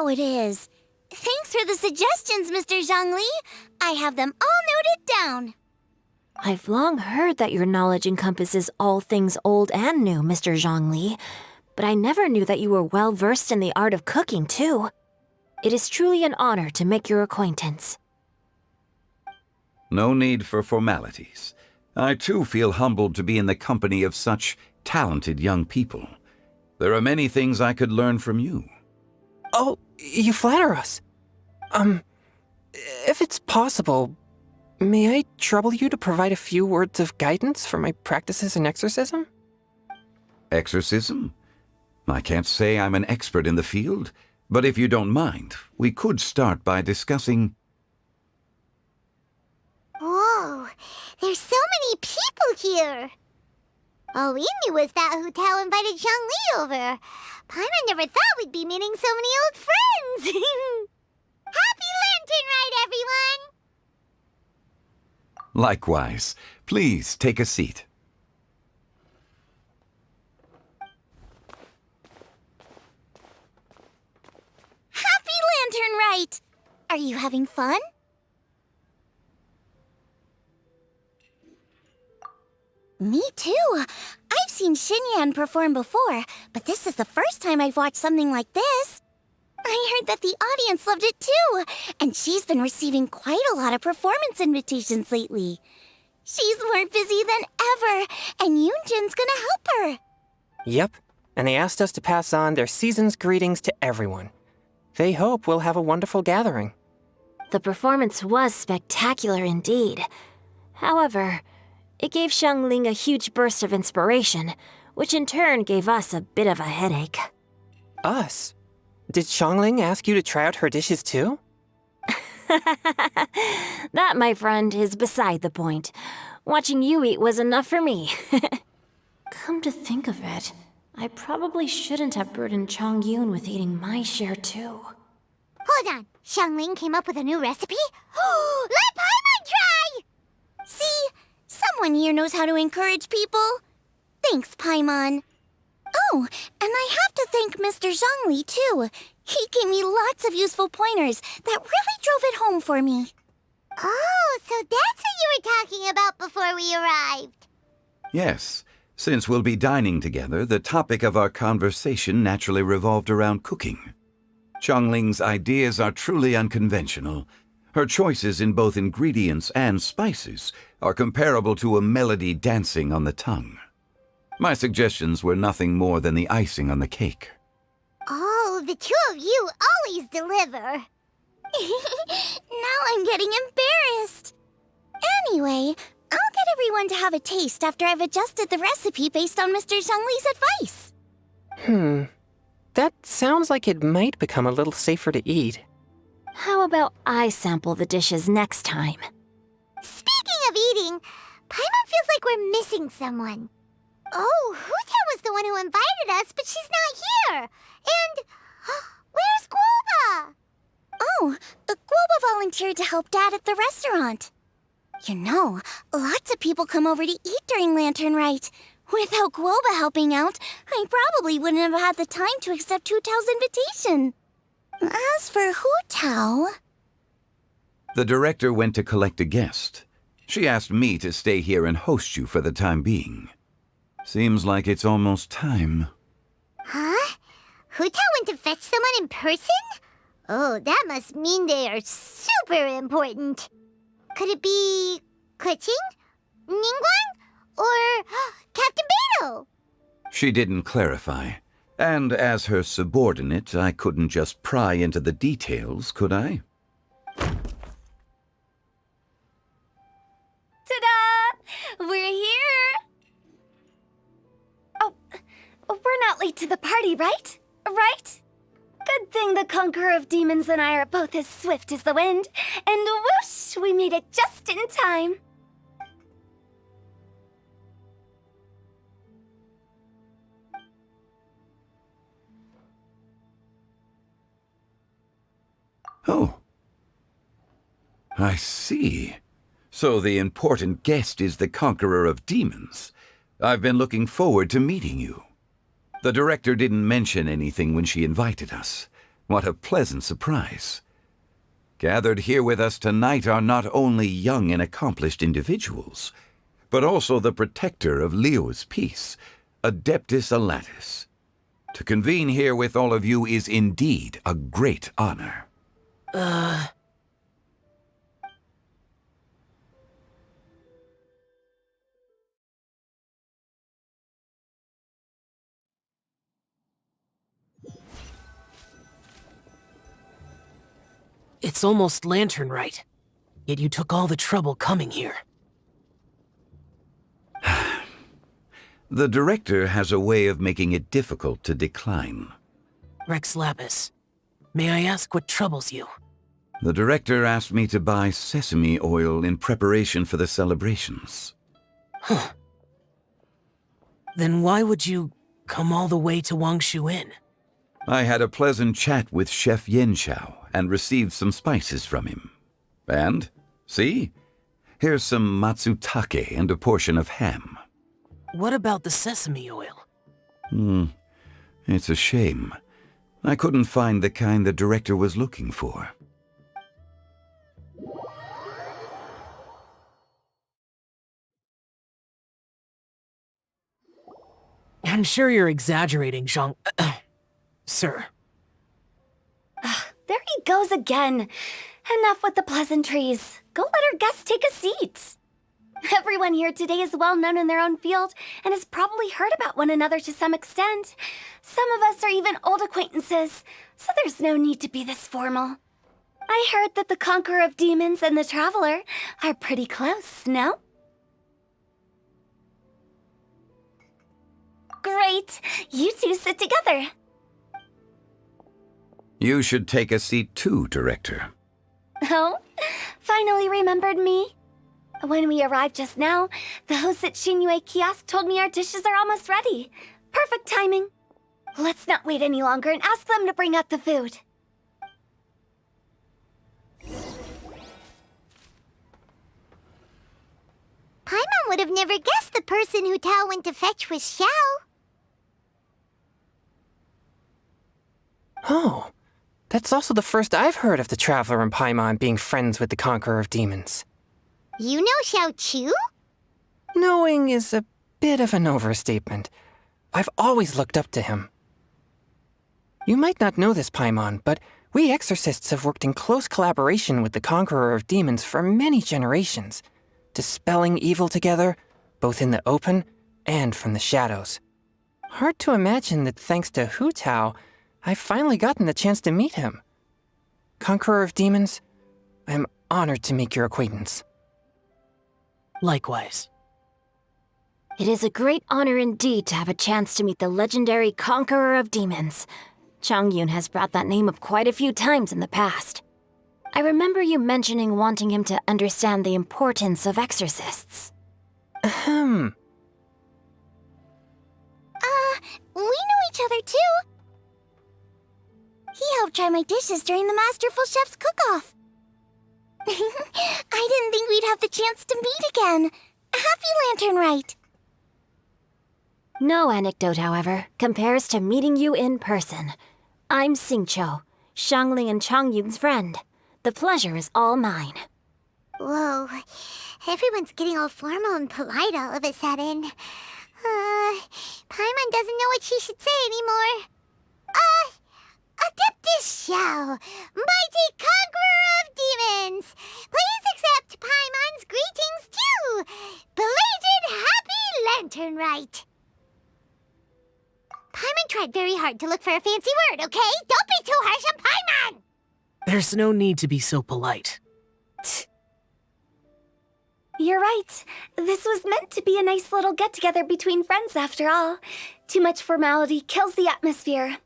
how it is. Thanks for the suggestions, Mr. Zhongli. I have them all noted down. I've long heard that your knowledge encompasses all things old and new, Mr. Zhongli, but I never knew that you were well-versed in the art of cooking, too. It is truly an honor to make your acquaintance. No need for formalities. I too feel humbled to be in the company of such talented young people. There are many things I could learn from you. Oh, you flatter us. If it's possible, may I trouble you to provide a few words of guidance for my practices in exorcism? Exorcism? I can't say I'm an expert in the field, but if you don't mind, we could start by discussing... Whoa, there's so many people here. All we knew was that 𝕬𝖆𝖎𝖊𝖈𝖙 invited Zhongli over. Paimon never thought we'd be meeting so many old friends. Happy Lantern Rite, everyone! Likewise. Please take a seat. Happy Lantern Rite! Are you having fun? Me too. I've seen Xinyan perform before, but this is the first time I've watched something like this. I heard that the audience loved it too, and she's been receiving quite a lot of performance invitations lately. She's more busy than ever, and Yoonjin's gonna help her. Yep, and they asked us to pass on their season's greetings to everyone. They hope we'll have a wonderful gathering. The performance was spectacular indeed. However, it gave Xiangling a huge burst of inspiration, which in turn gave us a bit of a headache. Us? Did Xiangling ask you to try out her dishes too? That, my friend, is beside the point. Watching you eat was enough for me. Come to think of it, I probably shouldn't have burdened Chongyun with eating my share too. Hold on, Xiangling came up with a new recipe? Let Paimon try! See? Someone here knows how to encourage people. Thanks, Paimon. Oh, and I have to thank Mr. Zhongli, too. He gave me lots of useful pointers that really drove it home for me. Oh, so that's what you were talking about before we arrived. Yes. Since we'll be dining together, the topic of our conversation naturally revolved around cooking. Xiangling's ideas are truly unconventional. Her choices in both ingredients and spices are comparable to a melody dancing on the tongue. My suggestions were nothing more than the icing on the cake. Oh, the two of you always deliver. Now I'm getting embarrassed. Anyway, I'll get everyone to have a taste after I've adjusted the recipe based on Mr. Zhongli's advice. That sounds like it might become a little safer to eat. How about I sample the dishes next time? Speaking of eating, Paimon feels like we're missing someone. Oh, 𝕬𝖆𝖎 was the one who invited us, but she's not here. And where's 𝕬𝒑? Oh, 𝕬𝒑 volunteered to help Dad at the restaurant. You know, lots of people come over to eat during Lantern Rite. Without 𝕬𝒑 helping out, I probably wouldn't have had the time to accept 𝕬𝒑's invitation. As for 𝕬𝒑... The director went to collect a guest. She asked me to stay here and host you for the time being. Seems like it's almost time. Huh? 𝕬𝒑 went to fetch someone in person? Oh, that must mean they are super important. Could it be Keqing? Ningguang? Or Captain Beidou? She didn't clarify. And as her subordinate, I couldn't just pry into the details, could I? Ta-da! We're here! Oh, we're not late to the party, right? Right? Good thing the Conqueror of Demons and I are both as swift as the wind. And whoosh, we made it just in time. Oh. I see. So the important guest is the Conqueror of Demons. I've been looking forward to meeting you. The director didn't mention anything when she invited us. What a pleasant surprise. Gathered here with us tonight are not only young and accomplished individuals, but also the protector of Leo's peace, 𝕮𝕚𝕚𝖎𝖐. To convene here with all of you is indeed a great honor. It's almost lantern right. Yet you took all the trouble coming here. The director has a way of making it difficult to decline. 𝕮𝕦𝖚𝖎𝖐, may I ask what troubles you? The director asked me to buy sesame oil in preparation for the celebrations. Huh. Then why would you come all the way to Wangshu Inn? I had a pleasant chat with Chef Yanxiao and received some spices from him. And, see? Here's some matsutake and a portion of ham. What about the sesame oil? It's a shame. I couldn't find the kind the director was looking for. I'm sure you're exaggerating, Sir. There he goes again. Enough with the pleasantries. Go let our guests take a seat. Everyone here today is well known in their own field and has probably heard about one another to some extent. Some of us are even old acquaintances, so there's no need to be this formal. I heard that the Conqueror of Demons and the Traveler are pretty close, no? Great! You two sit together. You should take a seat too, Director. Oh, finally remembered me? When we arrived just now, the host at Xinyue Kiosk told me our dishes are almost ready. Perfect timing. Let's not wait any longer and ask them to bring out the food. Paimon would have never guessed the person who Tao went to fetch was Xiao. Oh, that's also the first I've heard of the Traveler and Paimon being friends with the Conqueror of Demons. You know Xiao Chu? Knowing is a bit of an overstatement. I've always looked up to him. You might not know this, Paimon, but we exorcists have worked in close collaboration with the Conqueror of Demons for many generations, dispelling evil together, both in the open and from the shadows. Hard to imagine that thanks to Hu Tao, I've finally gotten the chance to meet him. Conqueror of Demons, I'm honored to make your acquaintance. Likewise. It is a great honor indeed to have a chance to meet the legendary Conqueror of Demons. Chongyun has brought that name up quite a few times in the past. I remember you mentioning wanting him to understand the importance of exorcists. We know each other too. He helped try my dishes during the Masterful Chef's cook-off. I didn't think we'd have the chance to meet again. Happy Lantern Rite! No anecdote, however, compares to meeting you in person. I'm Xingqiu, Xiangling and Chongyun's friend. The pleasure is all mine. Whoa, everyone's getting all formal and polite all of a sudden. Paimon doesn't know what she should say anymore. Adeptus Xiao, mighty Conqueror of Demons, please accept Paimon's greetings too. Belated Happy Lantern Rite. Paimon tried very hard to look for a fancy word, okay? Don't be too harsh on Paimon! There's no need to be so polite. You're right. This was meant to be a nice little get-together between friends after all. Too much formality kills the atmosphere.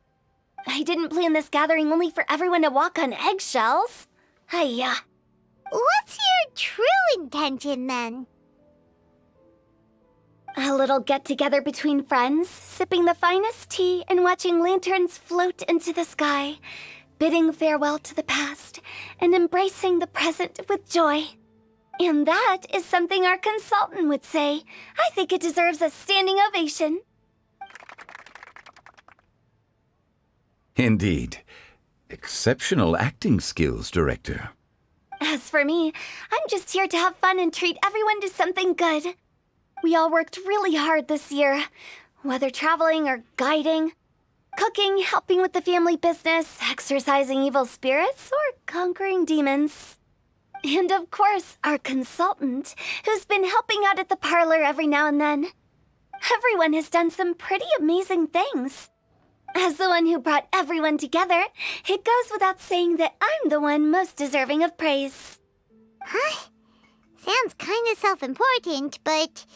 I didn't plan this gathering only for everyone to walk on eggshells. Hiya. What's your true intention, then? A little get-together between friends, sipping the finest tea and watching lanterns float into the sky, bidding farewell to the past and embracing the present with joy. And that is something our consultant would say. I think it deserves a standing ovation. Indeed. Exceptional acting skills, Director. As for me, I'm just here to have fun and treat everyone to something good. We all worked really hard this year, whether traveling or guiding, cooking, helping with the family business, exorcising evil spirits, or conquering demons. And of course, our consultant, who's been helping out at the parlor every now and then. Everyone has done some pretty amazing things. As the one who brought everyone together, it goes without saying that I'm the one most deserving of praise. Huh? Sounds kinda self-important, but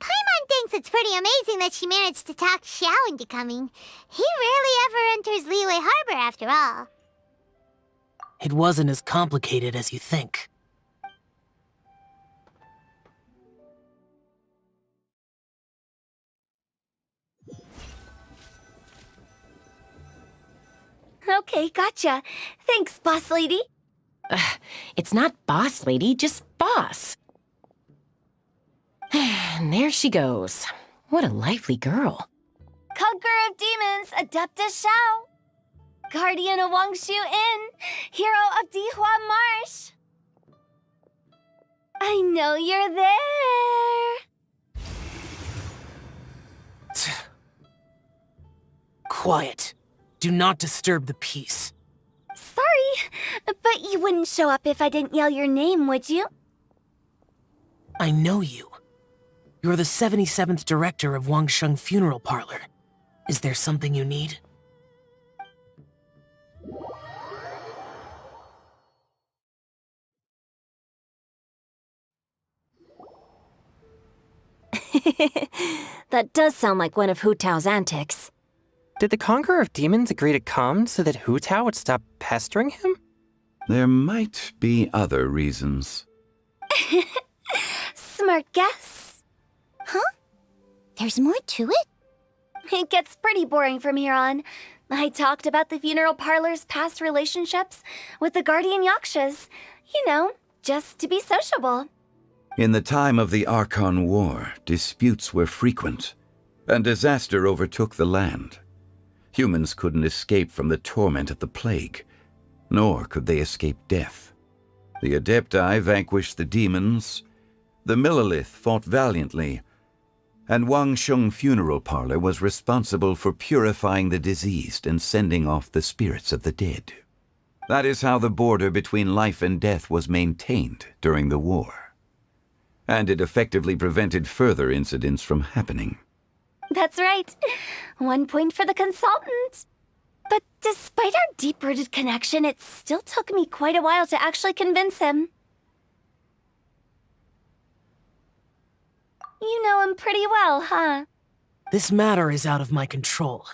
Paimon thinks it's pretty amazing that she managed to talk Xiao into coming. He rarely ever enters Liyue Harbor after all. It wasn't as complicated as you think. Okay, gotcha. Thanks, boss lady. It's not boss lady, just boss. And there she goes. What a lively girl. Conqueror of demons, Adeptus Xiao. Guardian of Wangshu Inn, hero of Dihua Marsh. I know you're there. Quiet. Do not disturb the peace. Sorry, but you wouldn't show up if I didn't yell your name, would you? I know you. You're the 77th director of Wangsheng Funeral Parlor. Is there something you need? That does sound like one of Hu Tao's antics. Did the Conqueror of Demons agree to come so that Hu Tao would stop pestering him? There might be other reasons. Smart guess. Huh? There's more to it? It gets pretty boring from here on. I talked about the funeral parlor's past relationships with the guardian yakshas. You know, just to be sociable. In the time of the Archon War, disputes were frequent, and disaster overtook the land. Humans couldn't escape from the torment of the plague, nor could they escape death. The Adepti vanquished the demons, the 𝕰𝖆𝖆𝖐 fought valiantly, and Wangsheng Funeral Parlor was responsible for purifying the diseased and sending off the spirits of the dead. That is how the border between life and death was maintained during the war. And it effectively prevented further incidents from happening. That's right. 1 point for the consultant. But despite our deep-rooted connection, it still took me quite a while to actually convince him. You know him pretty well, huh? This matter is out of my control,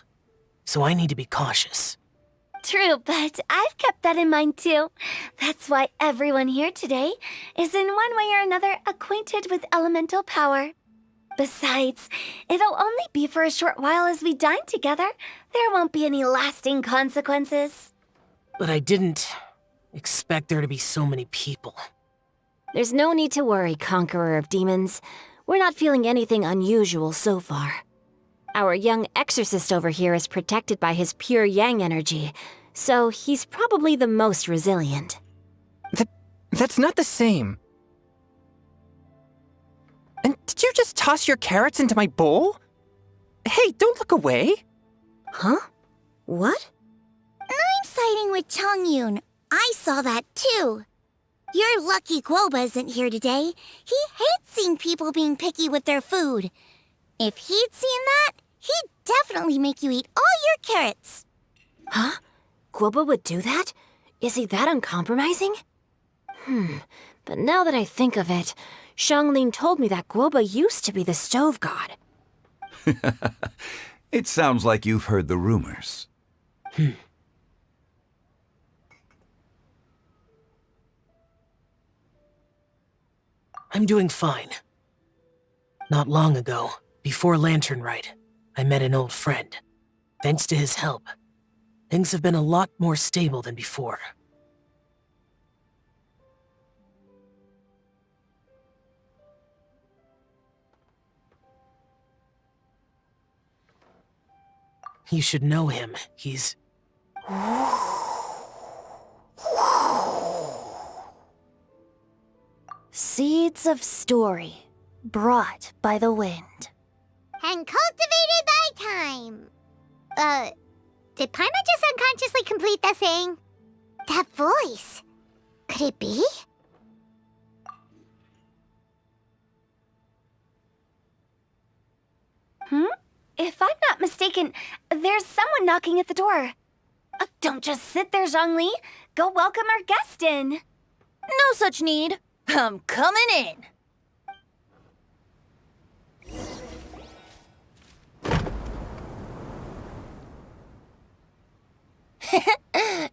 so I need to be cautious. True, but I've kept that in mind too. That's why everyone here today is in one way or another acquainted with elemental power. Besides, it'll only be for a short while as we dine together. There won't be any lasting consequences. But I didn't expect there to be so many people. There's no need to worry, Conqueror of Demons. We're not feeling anything unusual so far. Our young exorcist over here is protected by his pure yang energy, so he's probably the most resilient. That's not the same. And did you just toss your carrots into my bowl? Hey, don't look away. Huh? What? I'm siding with Chongyun. I saw that too. You're lucky 𝕉𝖚 isn't here today. He hates seeing people being picky with their food. If he'd seen that, he'd definitely make you eat all your carrots. Huh? 𝕉𝖚 would do that? Is he that uncompromising? But now that I think of it, Xianglin told me that 𝕉𝖚 used to be the stove god. It sounds like you've heard the rumors. I'm doing fine. Not long ago, before Lantern Rite, I met an old friend. Thanks to his help, things have been a lot more stable than before. You should know him. He's... Seeds of story, brought by the wind. And cultivated by time. Did Paimon just unconsciously complete that saying? That voice. Could it be? If I'm not mistaken, there's someone knocking at the door. Don't just sit there, Zhongli. Go welcome our guest in. No such need. I'm coming in.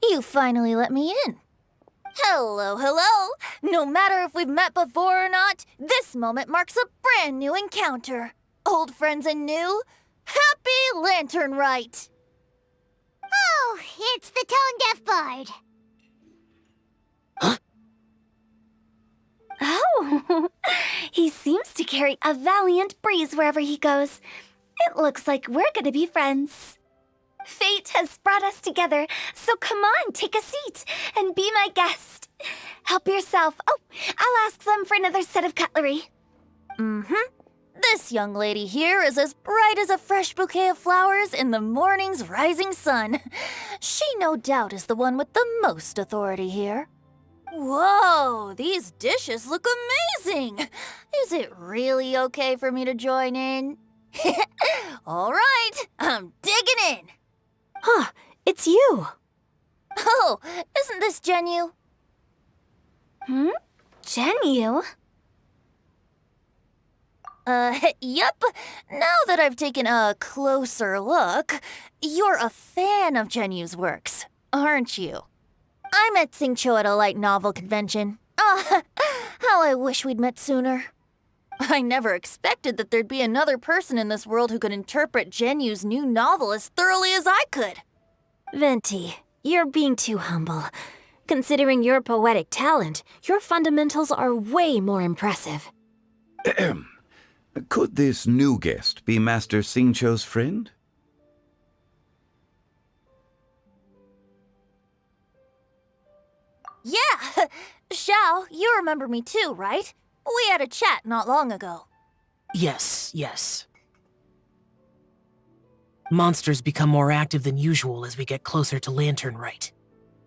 You finally let me in. Hello, hello. No matter if we've met before or not, this moment marks a brand new encounter. Old friends and new, happy lantern rite. Oh, it's the tone-deaf bard. Oh, he seems to carry a valiant breeze wherever he goes. It looks like we're gonna be friends. Fate has brought us together, so come on, take a seat and be my guest. Help yourself. Oh, I'll ask them for another set of cutlery. This young lady here is as bright as a fresh bouquet of flowers in the morning's rising sun. She no doubt is the one with the most authority here. Whoa, these dishes look amazing! Is it really okay for me to join in? All right, I'm digging in. Huh, it's you. Oh, isn't this 𝕤𝖏? 𝕤𝖏? Yep. Now that I've taken a closer look, you're a fan of 𝕤𝖏's works, aren't you? I met 𝕭𝕠𝕐 at a light novel convention. Oh, how I wish we'd met sooner. I never expected that there'd be another person in this world who could interpret 𝕤𝖏's new novel as thoroughly as I could. Venti, you're being too humble. Considering your poetic talent, your fundamentals are way more impressive. Could this new guest be Master 𝕭𝕠�'s friend? Yeah! Xiao, you remember me too, right? We had a chat not long ago. Yes, yes. Monsters become more active than usual as we get closer to Lantern Rite.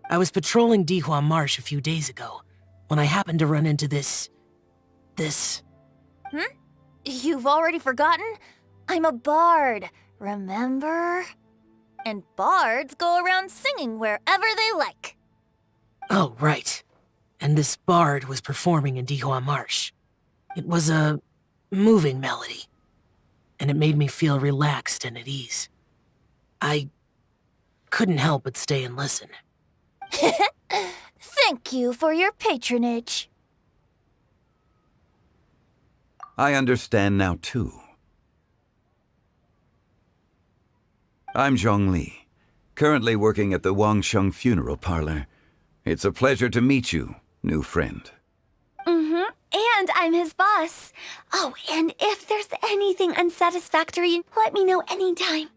I was patrolling Dihua Marsh a few days ago, when I happened to run into this... You've already forgotten? I'm a bard, remember? And bards go around singing wherever they like. Oh, right. And this bard was performing in Dihua Marsh. It was a moving melody, and it made me feel relaxed and at ease. I couldn't help but stay and listen. Thank you for your patronage. I understand now, too. I'm Zhongli, currently working at the Wangsheng Funeral Parlor. It's a pleasure to meet you, new friend. And I'm his boss. Oh, and if there's anything unsatisfactory, let me know anytime.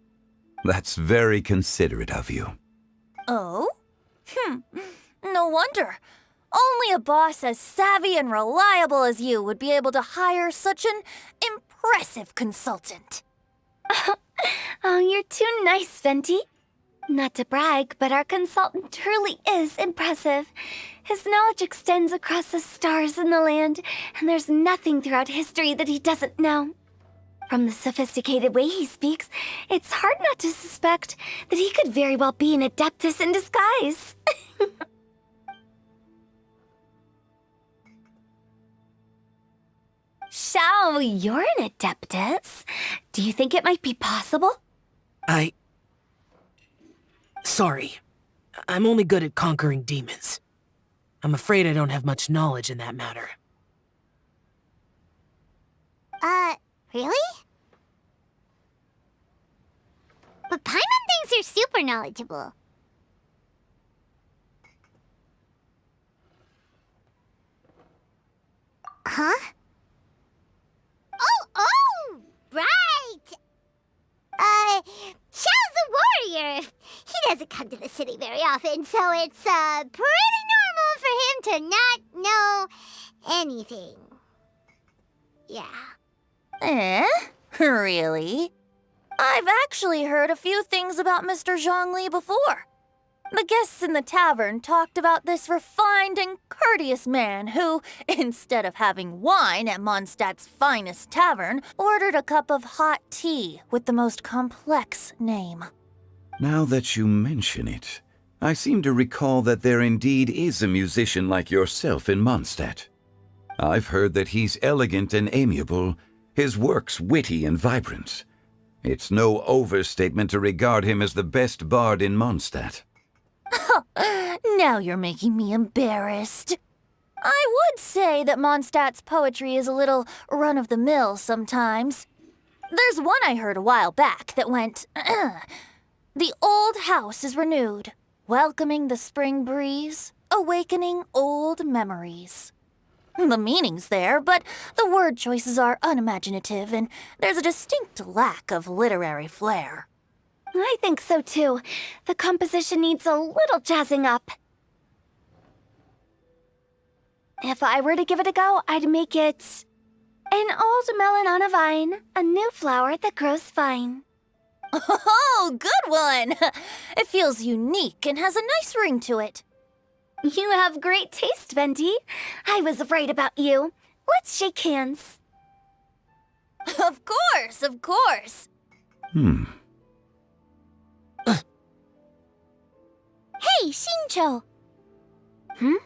That's very considerate of you. Oh? No wonder. Only a boss as savvy and reliable as you would be able to hire such an impressive consultant. Oh, you're too nice, Venti. Not to brag, but our consultant truly is impressive. His knowledge extends across the stars and the land, and there's nothing throughout history that he doesn't know. From the sophisticated way he speaks, it's hard not to suspect that he could very well be an adeptus in disguise. Xiao, you're an adeptus. Do you think it might be possible? Sorry. I'm only good at conquering demons. I'm afraid I don't have much knowledge in that matter. Really? But Paimon thinks you're super knowledgeable. Huh? Oh, right! Xiao's a warrior. He doesn't come to the city very often, so it's, pretty normal for him to not know anything. Yeah. Eh? Really? I've actually heard a few things about Mr. Zhongli before. The guests in the tavern talked about this refined and courteous man who, instead of having wine at Mondstadt's finest tavern, ordered a cup of hot tea with the most complex name. Now that you mention it, I seem to recall that there indeed is a musician like yourself in Mondstadt. I've heard that he's elegant and amiable, his works witty and vibrant. It's no overstatement to regard him as the best bard in Mondstadt. Now you're making me embarrassed. I would say that Mondstadt's poetry is a little run-of-the-mill sometimes. There's one I heard a while back that went, "The old house is renewed, welcoming the spring breeze, awakening old memories." The meaning's there, but the word choices are unimaginative, and there's a distinct lack of literary flair. I think so too. The composition needs a little jazzing up. If I were to give it a go, I'd make it an old melon on a vine, a new flower that grows fine. Oh, good one! It feels unique and has a nice ring to it. You have great taste, Venti. I was right about you. Let's shake hands. Of course, of course. Hey, Xingqiu! Mind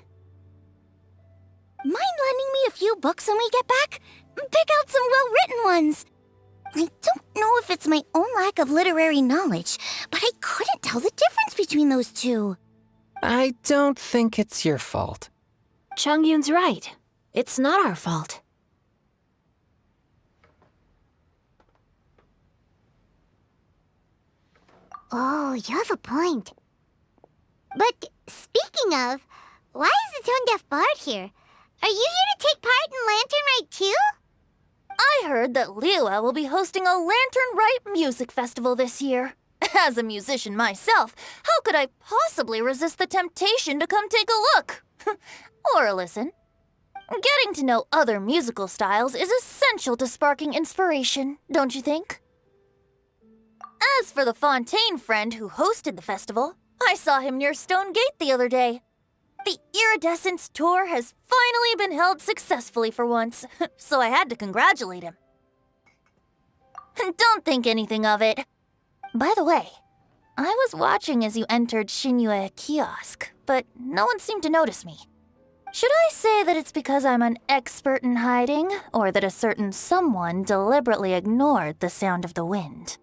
lending me a few books when we get back? Pick out some well-written ones. I don't know if it's my own lack of literary knowledge, but I couldn't tell the difference between those two. I don't think it's your fault. Chongyun's right. It's not our fault. Oh, you have a point. But speaking of, why is the tone-deaf bard here? Are you here to take part in Lantern Rite too? I heard that 𝕬𝖏 will be hosting a Lantern Rite music festival this year. As a musician myself, how could I possibly resist the temptation to come take a look? Or listen. Getting to know other musical styles is essential to sparking inspiration, don't you think? As for the Fontaine friend who hosted the festival, I saw him near Stone Gate the other day. The Iridescence tour has finally been held successfully for once, so I had to congratulate him. Don't think anything of it. By the way, I was watching as you entered Xinyue Kiosk, but no one seemed to notice me. Should I say that it's because I'm an expert in hiding, or that a certain someone deliberately ignored the sound of the wind?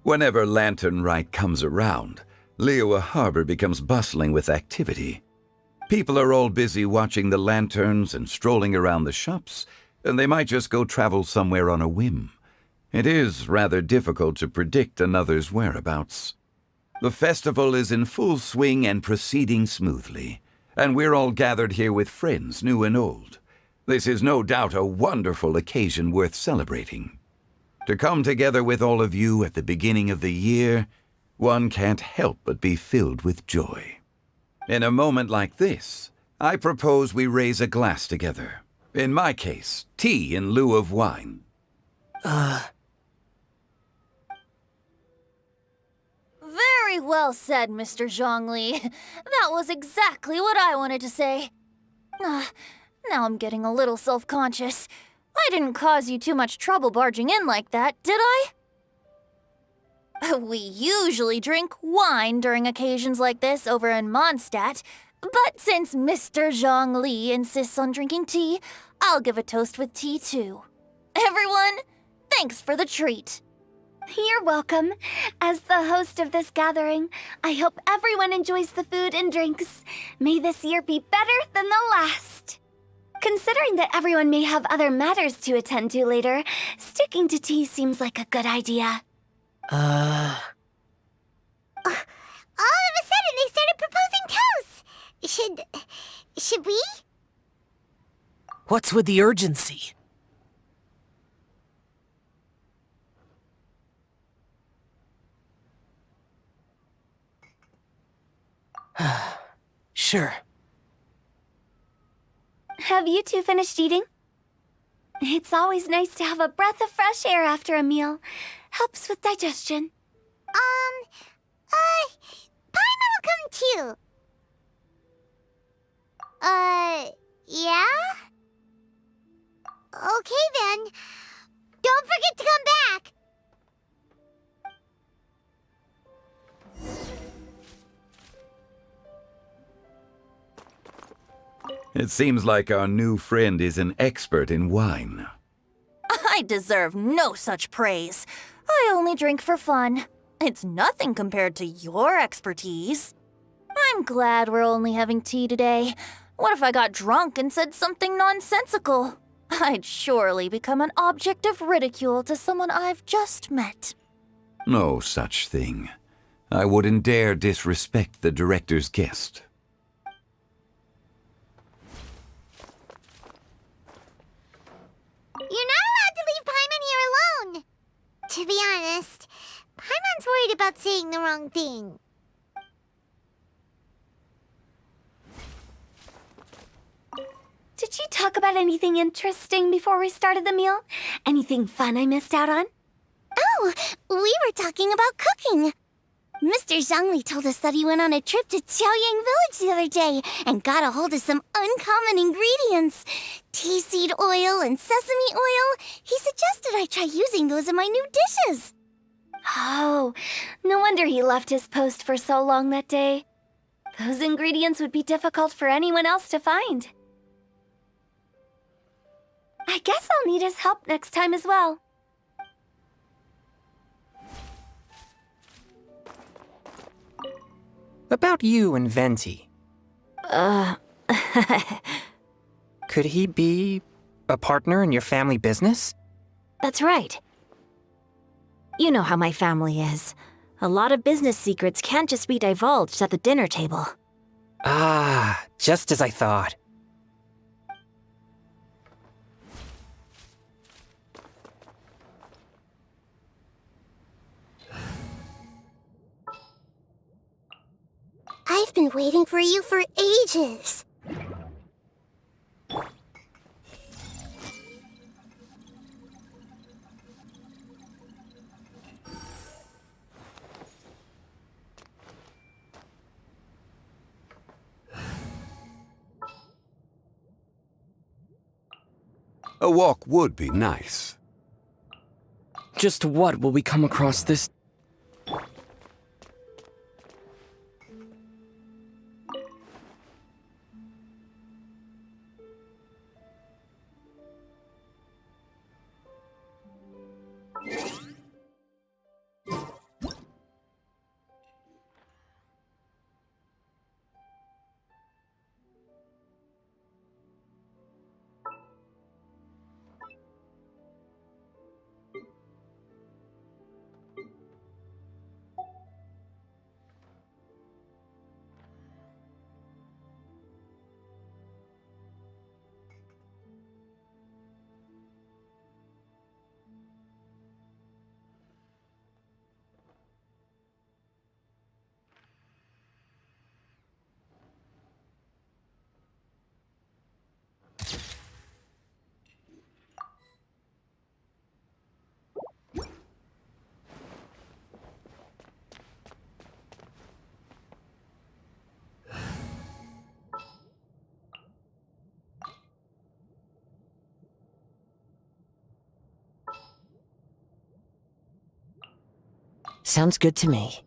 Whenever Lantern Rite comes around, Liyue Harbor becomes bustling with activity. People are all busy watching the lanterns and strolling around the shops, and they might just go travel somewhere on a whim. It is rather difficult to predict another's whereabouts. The festival is in full swing and proceeding smoothly, and we're all gathered here with friends, new and old. This is no doubt a wonderful occasion worth celebrating. To come together with all of you at the beginning of the year, one can't help but be filled with joy. In a moment like this, I propose we raise a glass together. In my case, tea in lieu of wine. Very well said, Mr. Zhongli. That was exactly what I wanted to say. Now I'm getting a little self-conscious. I didn't cause you too much trouble barging in like that, did I? We usually drink wine during occasions like this over in Mondstadt, but since Mr. Zhongli insists on drinking tea, I'll give a toast with tea too. Everyone, thanks for the treat. You're welcome. As the host of this gathering, I hope everyone enjoys the food and drinks. May this year be better than the last. Considering that everyone may have other matters to attend to later, sticking to tea seems like a good idea. All of a sudden, they started proposing toasts. Should we? What's with the urgency? Sure. Have you two finished eating? It's always nice to have a breath of fresh air after a meal. Helps with digestion. Paimon will come too. Yeah? Okay then. Don't forget to come back! It seems like our new friend is an expert in wine. I deserve no such praise. I only drink for fun. It's nothing compared to your expertise. I'm glad we're only having tea today. What if I got drunk and said something nonsensical? I'd surely become an object of ridicule to someone I've just met. No such thing. I wouldn't dare disrespect the director's guest. You're not allowed to leave Paimon here alone! To be honest, Paimon's worried about saying the wrong thing. Did you talk about anything interesting before we started the meal? Anything fun I missed out on? Oh, we were talking about cooking. Mr. Zhongli told us that he went on a trip to 𝕭𝖚𝖆𝖎𝖆𝖈𝙙 the other day and got a hold of some uncommon ingredients. Tea seed oil and sesame oil. He suggested I try using those in my new dishes. Oh, no wonder he left his post for so long that day. Those ingredients would be difficult for anyone else to find. I guess I'll need his help next time as well. About you and Venti. Could he be a partner in your family business? That's right. You know how my family is. A lot of business secrets can't just be divulged at the dinner table. Ah, just as I thought. I've been waiting for you for ages. A walk would be nice. Just what will we come across this? Sounds good to me.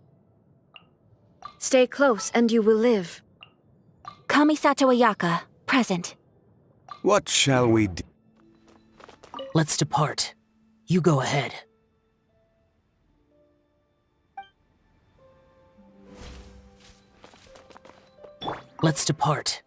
Stay close and you will live. Kamisato Ayaka, present. What shall we do? Let's depart. You go ahead. Let's depart.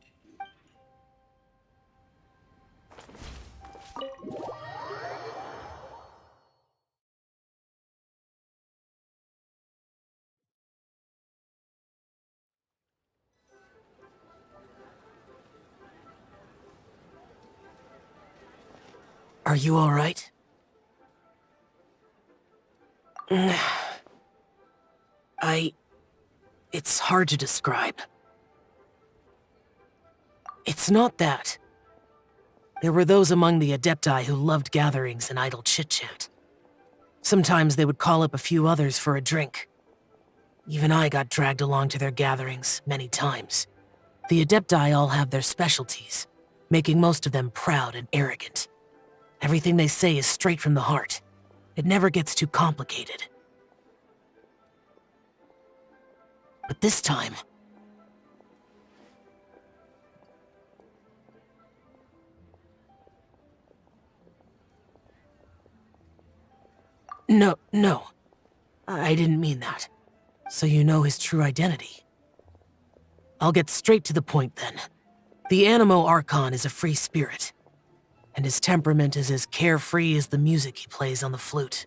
Are you all right? It's hard to describe. It's not that. There were those among the Adepti who loved gatherings and idle chit-chat. Sometimes they would call up a few others for a drink. Even I got dragged along to their gatherings many times. The Adepti all have their specialties, making most of them proud and arrogant. Everything they say is straight from the heart. It never gets too complicated. But this time... No. I didn't mean that. So you know his true identity. I'll get straight to the point then. The Animo Archon is a free spirit, and his temperament is as carefree as the music he plays on the flute.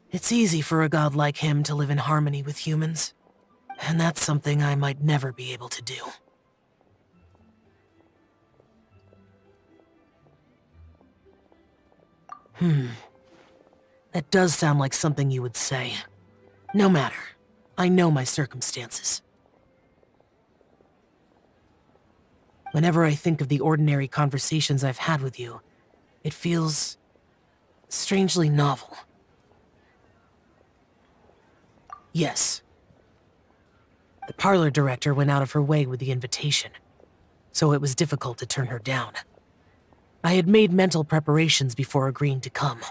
It's easy for a god like him to live in harmony with humans, and that's something I might never be able to do. That does sound like something you would say. No matter. I know my circumstances. Whenever I think of the ordinary conversations I've had with you, it feels strangely novel. Yes. The parlor director went out of her way with the invitation, so it was difficult to turn her down. I had made mental preparations before agreeing to come.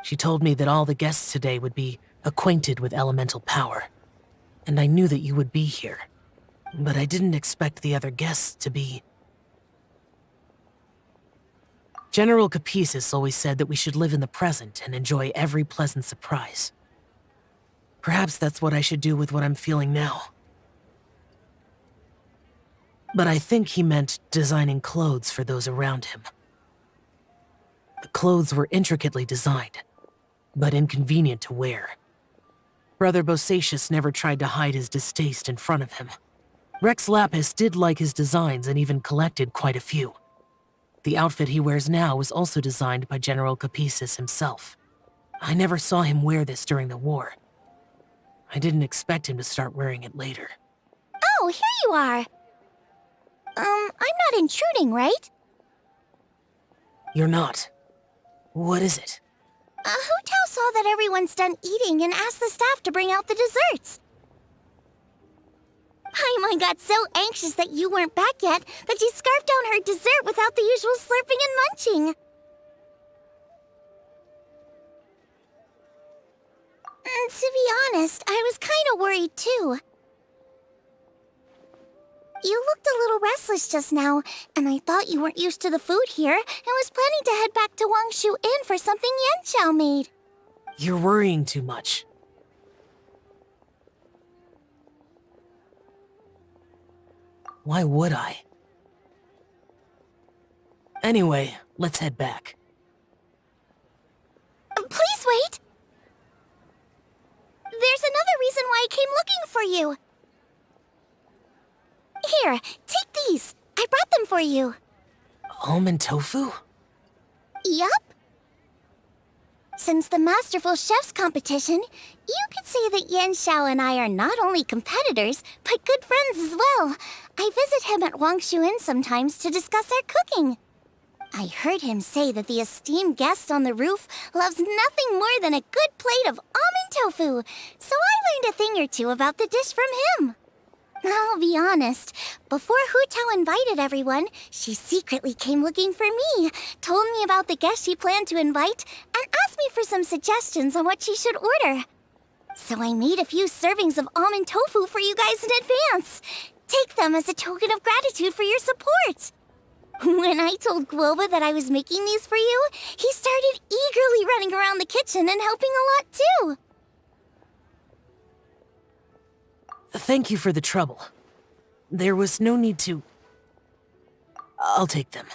She told me that all the guests today would be acquainted with elemental power, and I knew that you would be here. But I didn't expect the other guests to be... General Capisis always said that we should live in the present and enjoy every pleasant surprise. Perhaps that's what I should do with what I'm feeling now. But I think he meant designing clothes for those around him. The clothes were intricately designed, but inconvenient to wear. Brother 𝕭𝕬𝕬 never tried to hide his distaste in front of him. Rex Lapis did like his designs and even collected quite a few. The outfit he wears now was also designed by General Capisis himself. I never saw him wear this during the war. I didn't expect him to start wearing it later. Oh, here you are. I'm not intruding, right? You're not. What is it? Hu Tao saw that everyone's done eating and asked the staff to bring out the desserts. Paimon got so anxious that you weren't back yet that she scarfed down her dessert without the usual slurping and munching. To be honest, I was kind of worried too. You looked a little restless just now, and I thought you weren't used to the food here and was planning to head back to Wangshu Inn for something Yanxiao made. You're worrying too much. Why would I? Anyway, let's head back. Please wait! There's another reason why I came looking for you. Here, take these. I brought them for you. Almond tofu? Yup. Since the Masterful Chef's competition, you could say that Yanxiao and I are not only competitors, but good friends as well. I visit him at Wangshu Inn sometimes to discuss our cooking. I heard him say that the esteemed guest on the roof loves nothing more than a good plate of almond tofu, so I learned a thing or two about the dish from him. I'll be honest, before Hu Tao invited everyone, she secretly came looking for me, told me about the guests she planned to invite, and asked me for some suggestions on what she should order. So I made a few servings of almond tofu for you guys in advance. Take them as a token of gratitude for your support. When I told 𝕭𝕚 that I was making these for you, he started eagerly running around the kitchen and helping a lot too. Thank you for the trouble. There was no need to... I'll take them.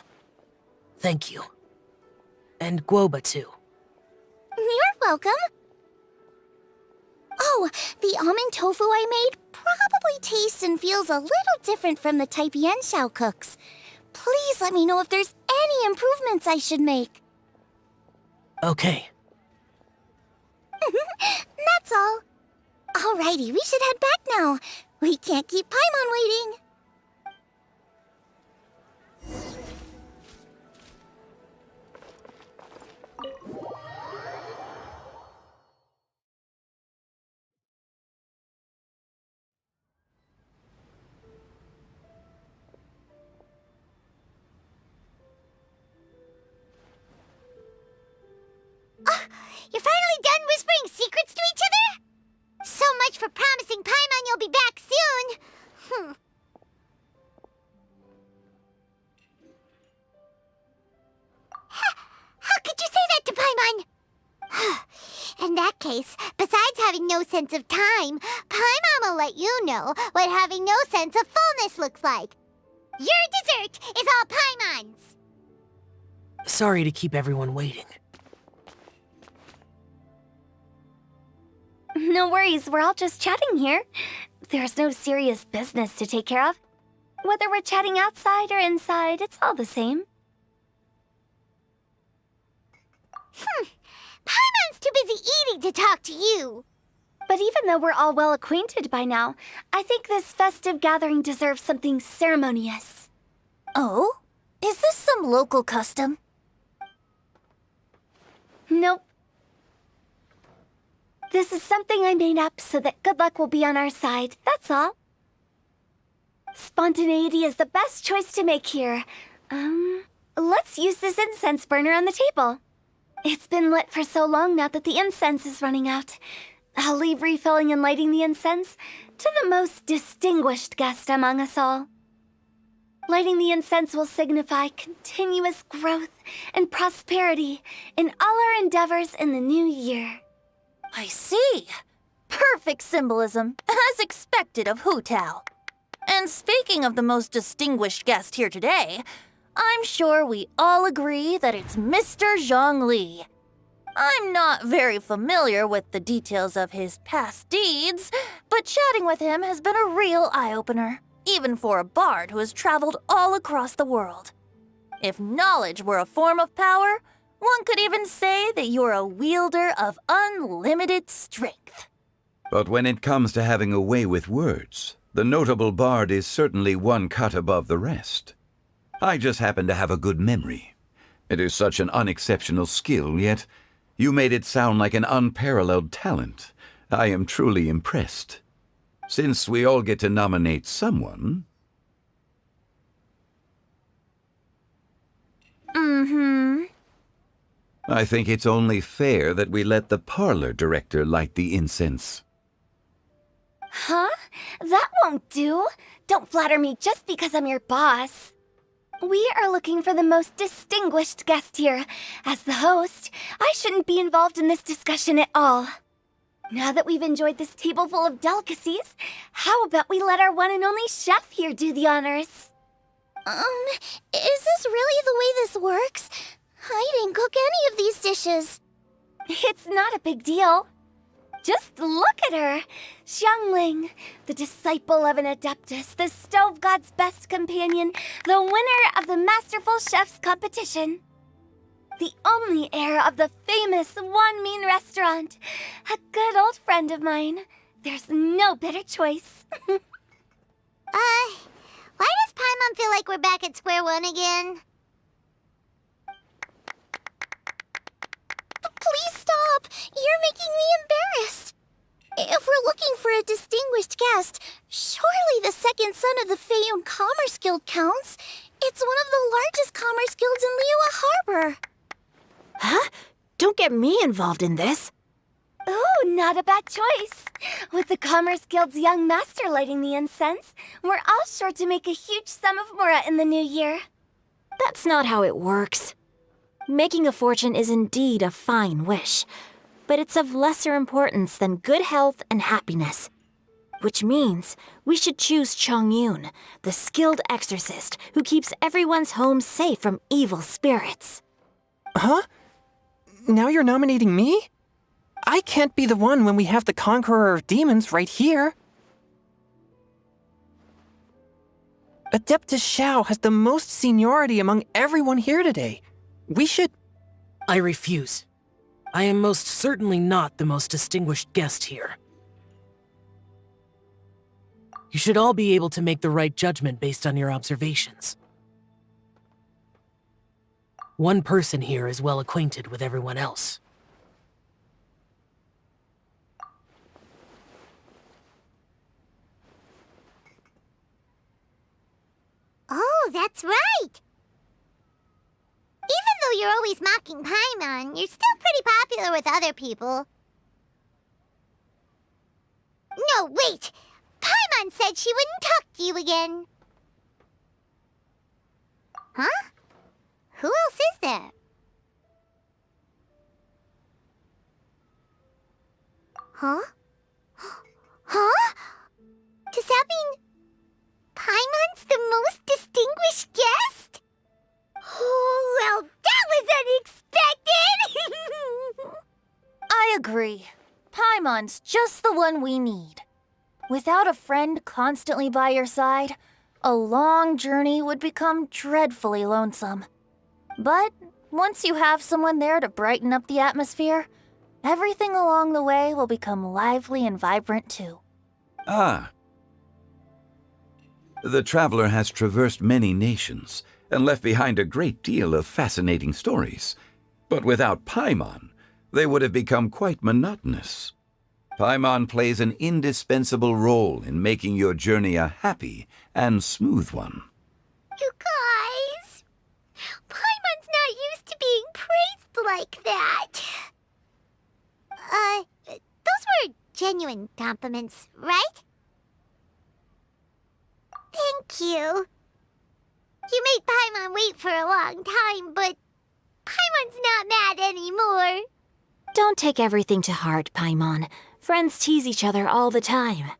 Thank you. And 𝕭𝕚 too. You're welcome. Oh, the almond tofu I made probably tastes and feels a little different from the type Yanxiao cooks. Please let me know if there's any improvements I should make. Okay. That's all. Alrighty, we should head back now. We can't keep Paimon waiting. case, besides having no sense of time, Paimon will let you know what having no sense of fullness looks like. Your dessert is all Paimon's! Sorry to keep everyone waiting. No worries, we're all just chatting here. There's no serious business to take care of. Whether we're chatting outside or inside, it's all the same. Paimon's too busy eating to talk to you! But even though we're all well acquainted by now, I think this festive gathering deserves something ceremonious. Oh? Is this some local custom? Nope. This is something I made up so that good luck will be on our side, that's all. Spontaneity is the best choice to make here. Let's use this incense burner on the table. It's been lit for so long now that the incense is running out. I'll leave refilling and lighting the incense to the most distinguished guest among us all. Lighting the incense will signify continuous growth and prosperity in all our endeavors in the new year. I see. Perfect symbolism, as expected of Hu Tao. And speaking of the most distinguished guest here today, I'm sure we all agree that it's Mr. Zhongli. I'm not very familiar with the details of his past deeds, but chatting with him has been a real eye-opener, even for a bard who has traveled all across the world. If knowledge were a form of power, one could even say that you're a wielder of unlimited strength. But when it comes to having a way with words, the notable bard is certainly one cut above the rest. I just happen to have a good memory. It is such an unexceptional skill, yet you made it sound like an unparalleled talent. I am truly impressed. Since we all get to nominate someone... I think it's only fair that we let the parlor director light the incense. Huh? That won't do. Don't flatter me just because I'm your boss. We are looking for the most distinguished guest here. As the host, I shouldn't be involved in this discussion at all. Now that we've enjoyed this table full of delicacies, how about we let our one and only chef here do the honors? Is this really the way this works? I didn't cook any of these dishes. It's not a big deal. Just look at her! Xiangling, the disciple of an adeptus, the stove god's best companion, the winner of the Masterful Chef's competition. The only heir of the famous Wanmin restaurant. A good old friend of mine. There's no better choice. Why does Paimon feel like we're back at square one again? Please stop! You're making me embarrassed. If we're looking for a distinguished guest, surely the second son of the Feiyun Commerce Guild counts. It's one of the largest commerce guilds in Liyue Harbor. Huh? Don't get me involved in this. Oh, not a bad choice. With the Commerce Guild's young master lighting the incense, we're all sure to make a huge sum of mora in the new year. That's not how it works. Making a fortune is indeed a fine wish, but it's of lesser importance than good health and happiness. Which means we should choose Chongyun, the skilled exorcist who keeps everyone's home safe from evil spirits. Huh? Now you're nominating me? I can't be the one when we have the Conqueror of Demons right here. Adeptus Xiao has the most seniority among everyone here today. We should... I refuse. I am most certainly not the most distinguished guest here. You should all be able to make the right judgment based on your observations. One person here is well acquainted with everyone else. Oh, that's right! Even though you're always mocking Paimon, you're still pretty popular with other people. No, wait! Paimon said she wouldn't talk to you again. Huh? Who else is there? Huh? Huh? Does that mean Paimon's the most distinguished guest? Oh, well, that was unexpected! I agree. Paimon's just the one we need. Without a friend constantly by your side, a long journey would become dreadfully lonesome. But once you have someone there to brighten up the atmosphere, everything along the way will become lively and vibrant too. Ah. The traveler has traversed many nations and left behind a great deal of fascinating stories. But without Paimon, they would have become quite monotonous. Paimon plays an indispensable role in making your journey a happy and smooth one. You guys, Paimon's not used to being praised like that. Those were genuine compliments, right? Thank you. You made Paimon wait for a long time, but Paimon's not mad anymore. Don't take everything to heart, Paimon. Friends tease each other all the time.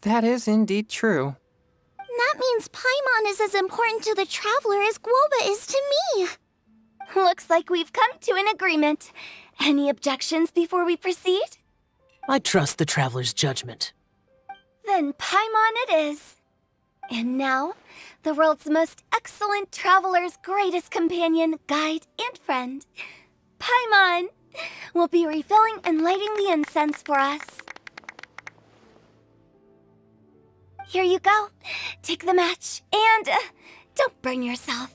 That is indeed true. That means Paimon is as important to the traveler as 𝕉𝖚 is to me. Looks like we've come to an agreement. Any objections before we proceed? I trust the traveler's judgment. Then Paimon it is. And now, the world's most excellent traveler's greatest companion, guide, and friend, Paimon, will be refilling and lighting the incense for us. Here you go. Take the match, and don't burn yourself.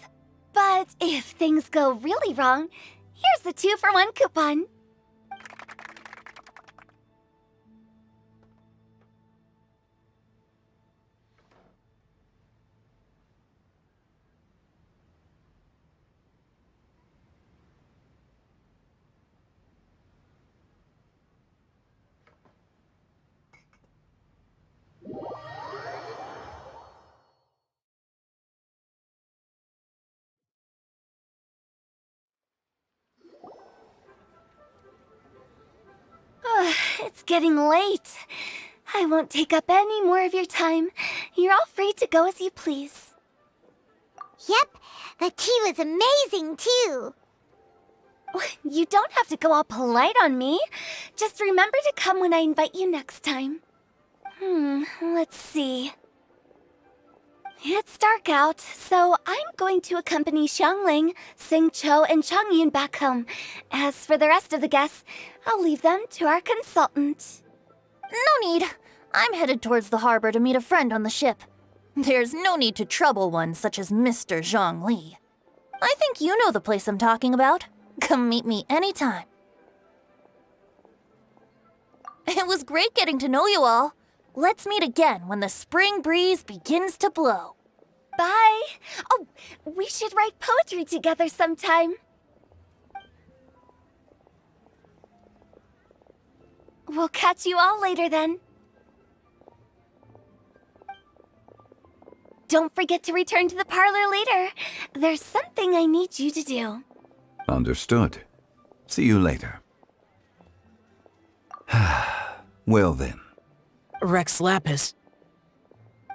But if things go really wrong, here's the 2-for-1 coupon. It's getting late. I won't take up any more of your time. You're all free to go as you please. Yep, the tea was amazing, too. You don't have to go all polite on me. Just remember to come when I invite you next time. Let's see. It's dark out, so I'm going to accompany Xiangling, Xingqiu, and Chongyun back home. As for the rest of the guests, I'll leave them to our consultant. No need. I'm headed towards the harbor to meet a friend on the ship. There's no need to trouble one such as Mr. Zhongli. I think you know the place I'm talking about. Come meet me anytime. It was great getting to know you all. Let's meet again when the spring breeze begins to blow. Bye. Oh, we should write poetry together sometime. We'll catch you all later then. Don't forget to return to the parlor later. There's something I need you to do. Understood. See you later. Well then. Rex Lapis.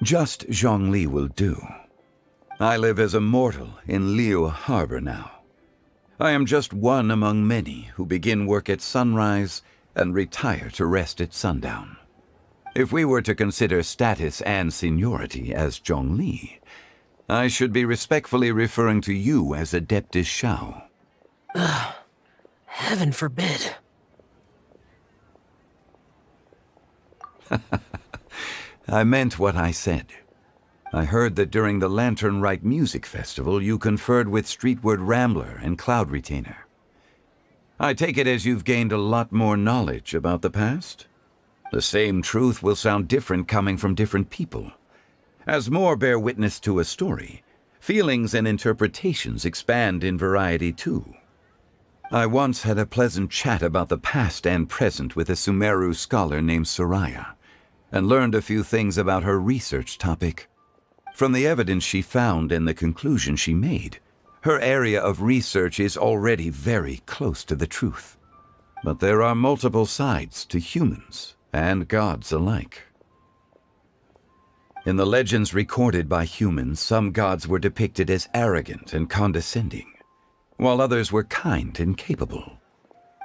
Just Zhongli will do. I live as a mortal in Liyue Harbor now. I am just one among many who begin work at sunrise and retire to rest at sundown. If we were to consider status and seniority as Zhongli, I should be respectfully referring to you as Adeptus Xiao. Heaven forbid. I meant what I said. I heard that during the Lantern Rite Music Festival you conferred with Streetward Rambler and Cloud Retainer. I take it as you've gained a lot more knowledge about the past? The same truth will sound different coming from different people. As more bear witness to a story, feelings and interpretations expand in variety too. I once had a pleasant chat about the past and present with a Sumeru scholar named Soraya, and learned a few things about her research topic. From the evidence she found and the conclusion she made, her area of research is already very close to the truth. But there are multiple sides to humans and gods alike. In the legends recorded by humans, some gods were depicted as arrogant and condescending, while others were kind and capable.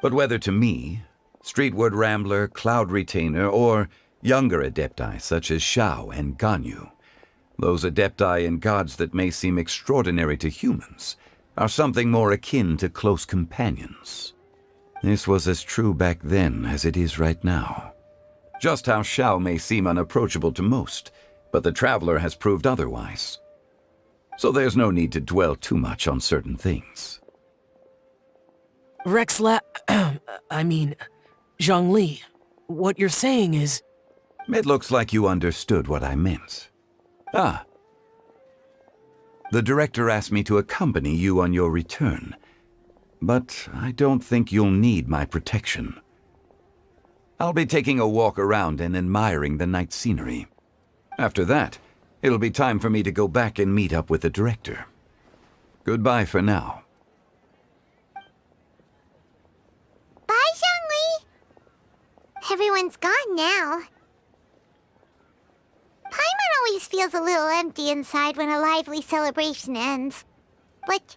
But whether to me, Streetward Rambler, Cloud Retainer, or younger adepti such as Xiao and Ganyu, those adepti and gods that may seem extraordinary to humans are something more akin to close companions. This was as true back then as it is right now. Just how Xiao may seem unapproachable to most, but the traveler has proved otherwise. So there's no need to dwell too much on certain things. Zhongli, what you're saying is... It looks like you understood what I meant. Ah. The director asked me to accompany you on your return, but I don't think you'll need my protection. I'll be taking a walk around and admiring the night scenery. After that, it'll be time for me to go back and meet up with the director. Goodbye for now. Bye, Zhongli! Everyone's gone now. Paimon always feels a little empty inside when a lively celebration ends. But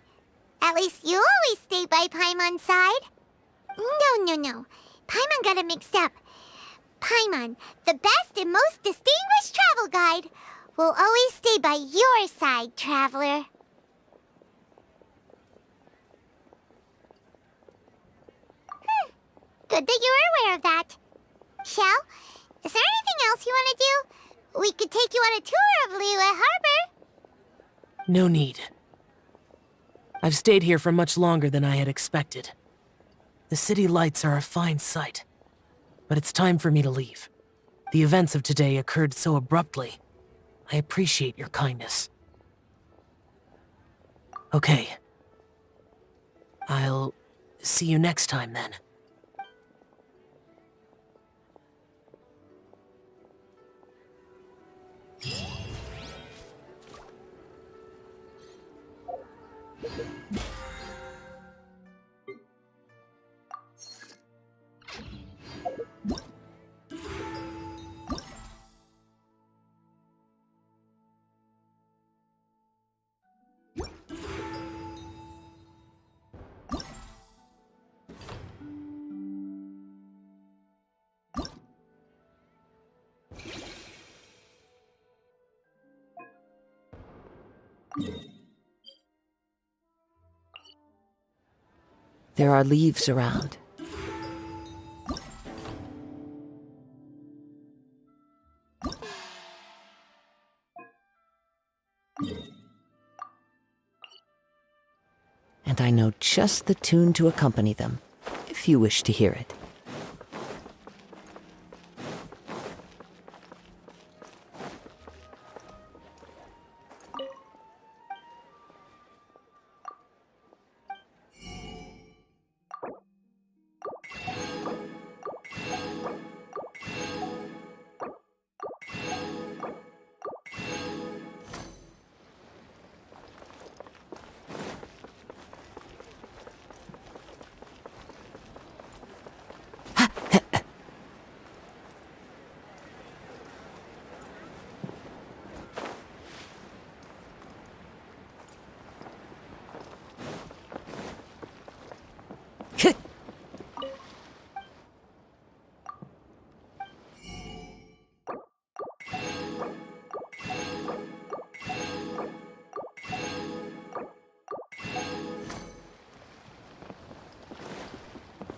at least you always stay by Paimon's side. No. Paimon got it mixed up. Paimon, the best and most distinguished travel guide, will always stay by your side, traveler. Good that you're aware of that. Xiao, is there anything else you want to do? We could take you on a tour of Liyue Harbor. No need. I've stayed here for much longer than I had expected. The city lights are a fine sight, but it's time for me to leave. The events of today occurred so abruptly. I appreciate your kindness. Okay. I'll see you next time then. There are leaves around. And I know just the tune to accompany them, if you wish to hear it.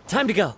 Time to go.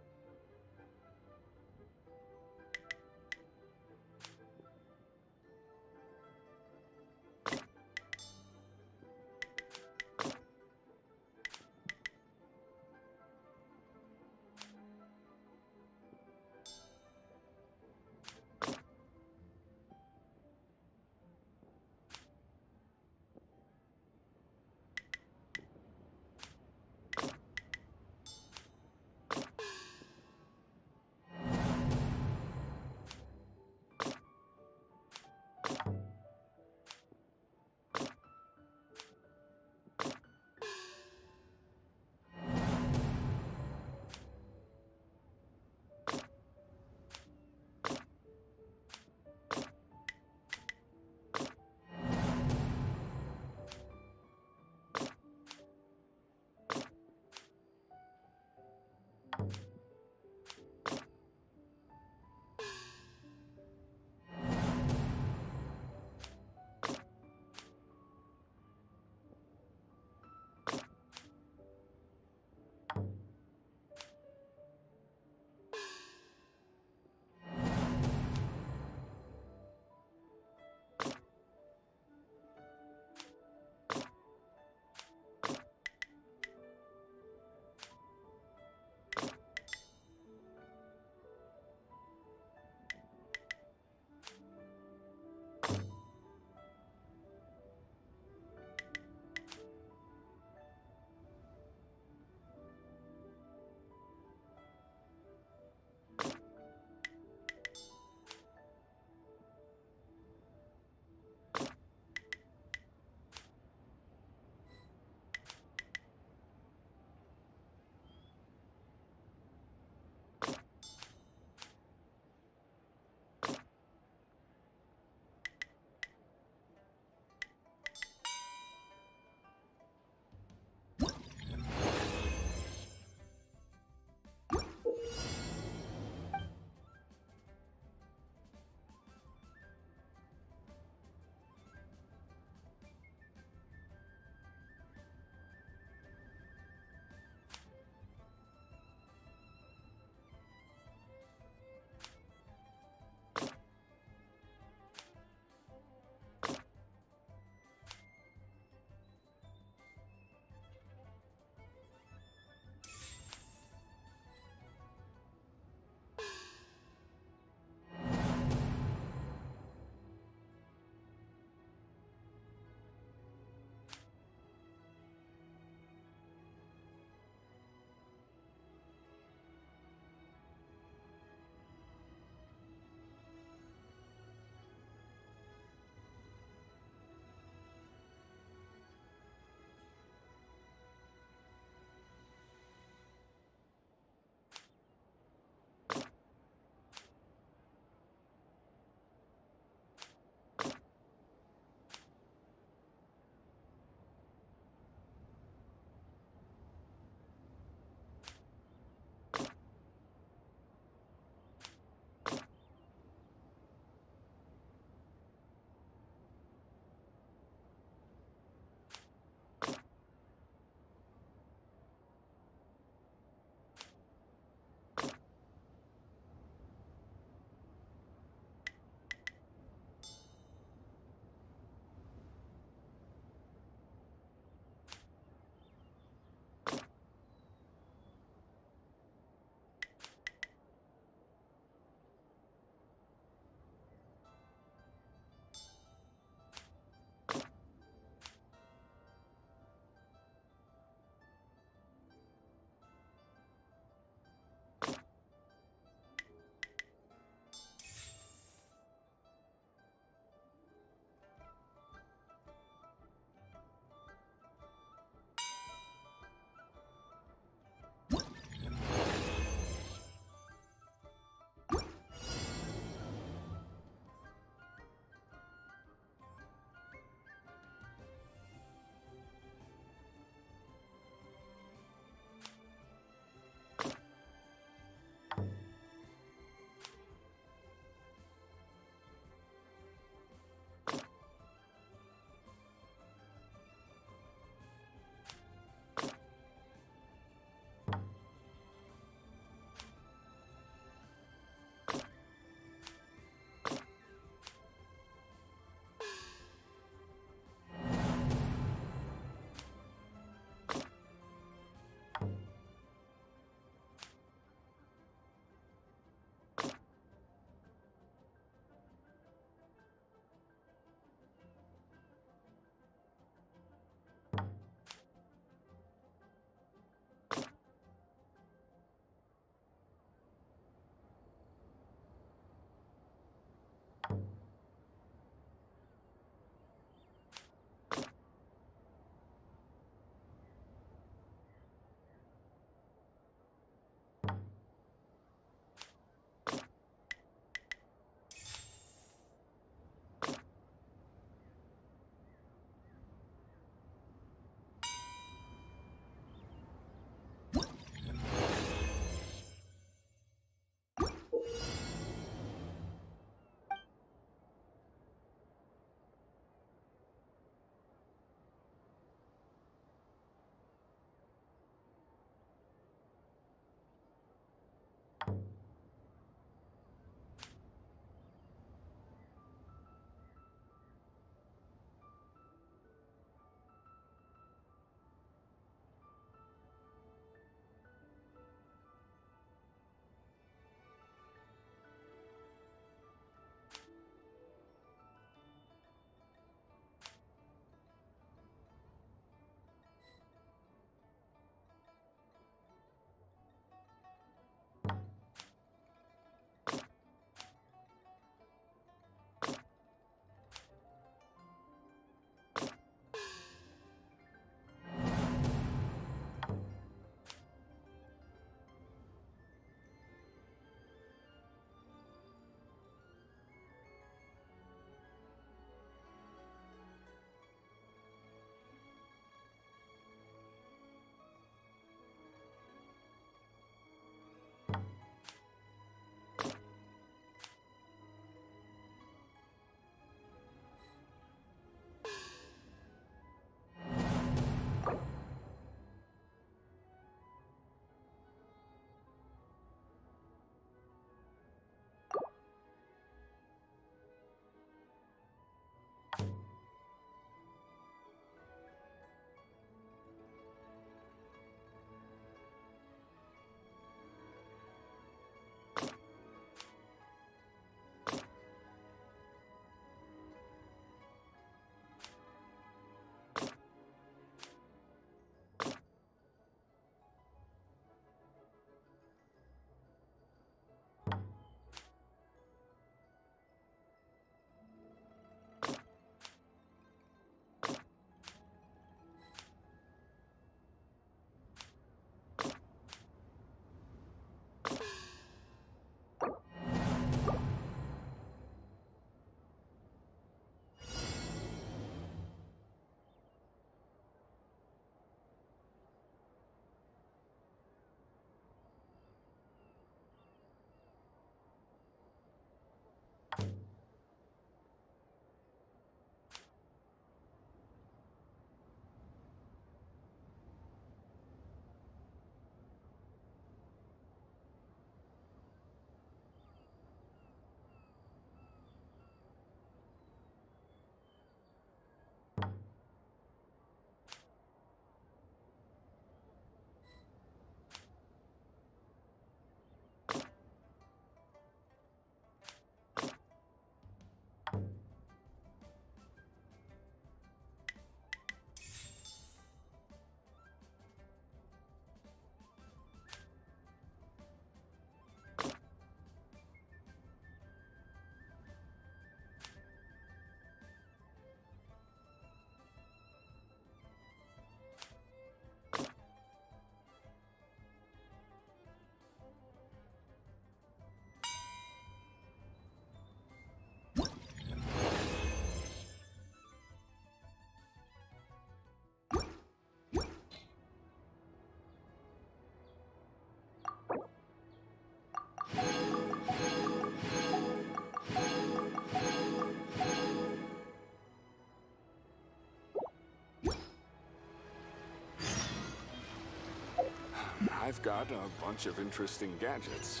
I've got a bunch of interesting gadgets,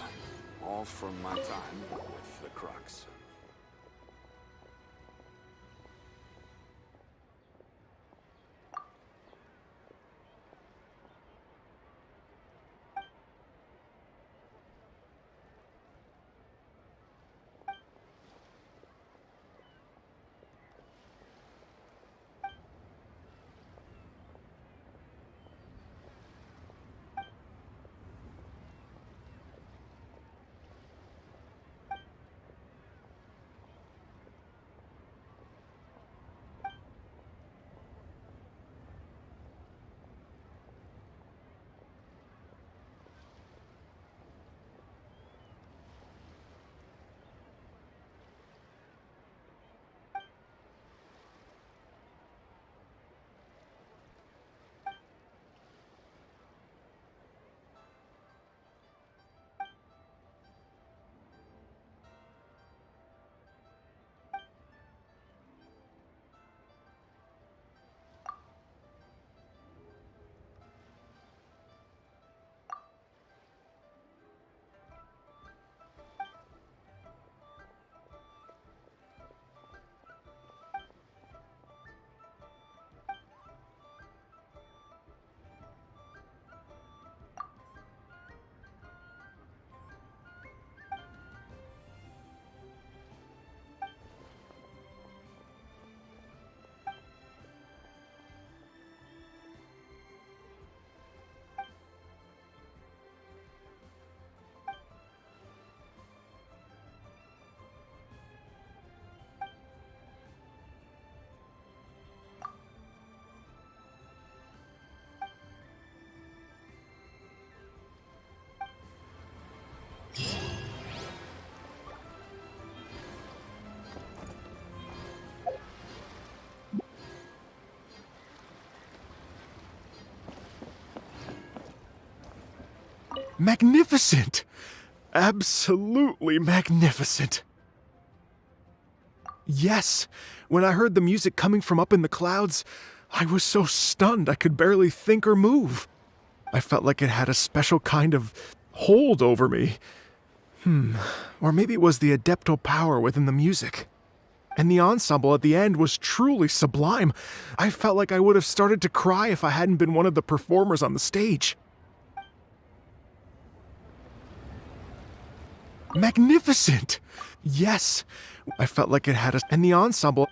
all from my time with the Crux. Magnificent! Absolutely magnificent! Yes, when I heard the music coming from up in the clouds, I was so stunned I could barely think or move. I felt like it had a special kind of hold over me. Or maybe it was the adeptal power within the music. And the ensemble at the end was truly sublime. I felt like I would have started to cry if I hadn't been one of the performers on the stage. Magnificent! Yes, I felt like it had a... And the ensemble...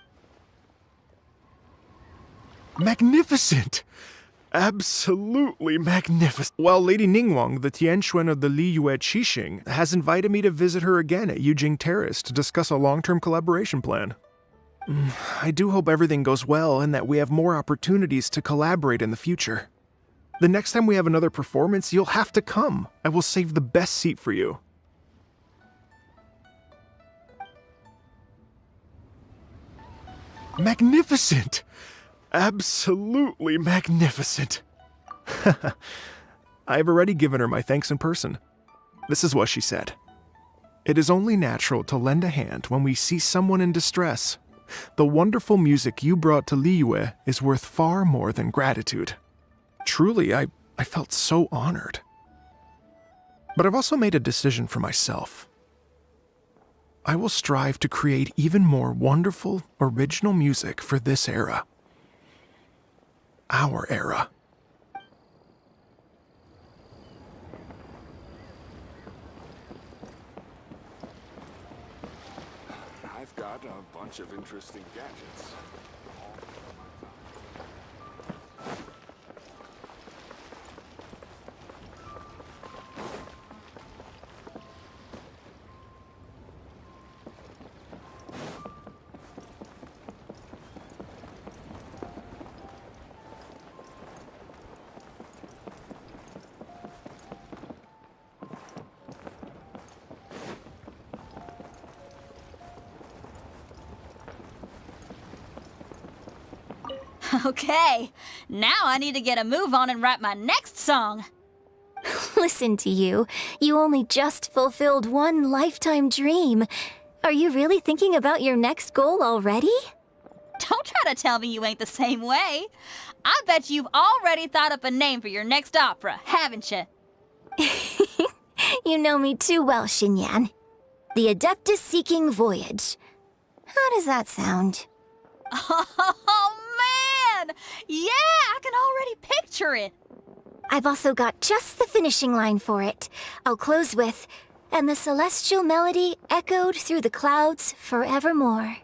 Magnificent! Absolutely magnificent. Well, Lady Ningguang, the 𝕮𝕚 of the 𝕬𝖆𝖎𝑚, has invited me to visit her again at Yu-Jing Terrace to discuss a long-term collaboration plan. I do hope everything goes well and that we have more opportunities to collaborate in the future. The next time we have another performance, you'll have to come. I will save the best seat for you. Magnificent! Absolutely magnificent! I've already given her my thanks in person. This is what she said. It is only natural to lend a hand when we see someone in distress. The wonderful music you brought to Liyue is worth far more than gratitude. Truly, I felt so honored. But I've also made a decision for myself. I will strive to create even more wonderful, original music for this era. Our era. I've got a bunch of interesting gadgets. Okay, now I need to get a move on and write my next song. Listen to you. You only just fulfilled one lifetime dream. Are you really thinking about your next goal already? Don't try to tell me you ain't the same way. I bet you've already thought up a name for your next opera, haven't you? You know me too well, Xinyan. The Adeptus-seeking voyage. How does that sound? Oh, man! Yeah, I can already picture it. I've also got just the finishing line for it. I'll close with, "And the celestial melody echoed through the clouds forevermore."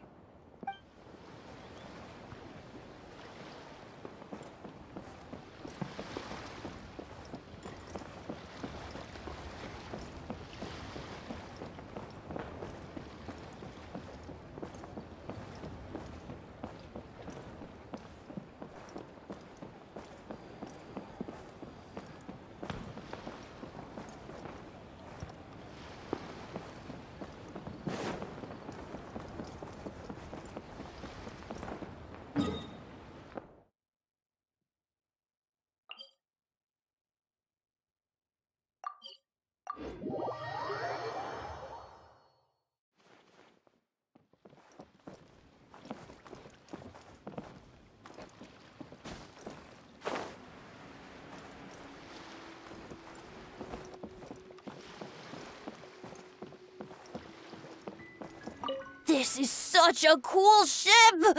This is such a cool ship!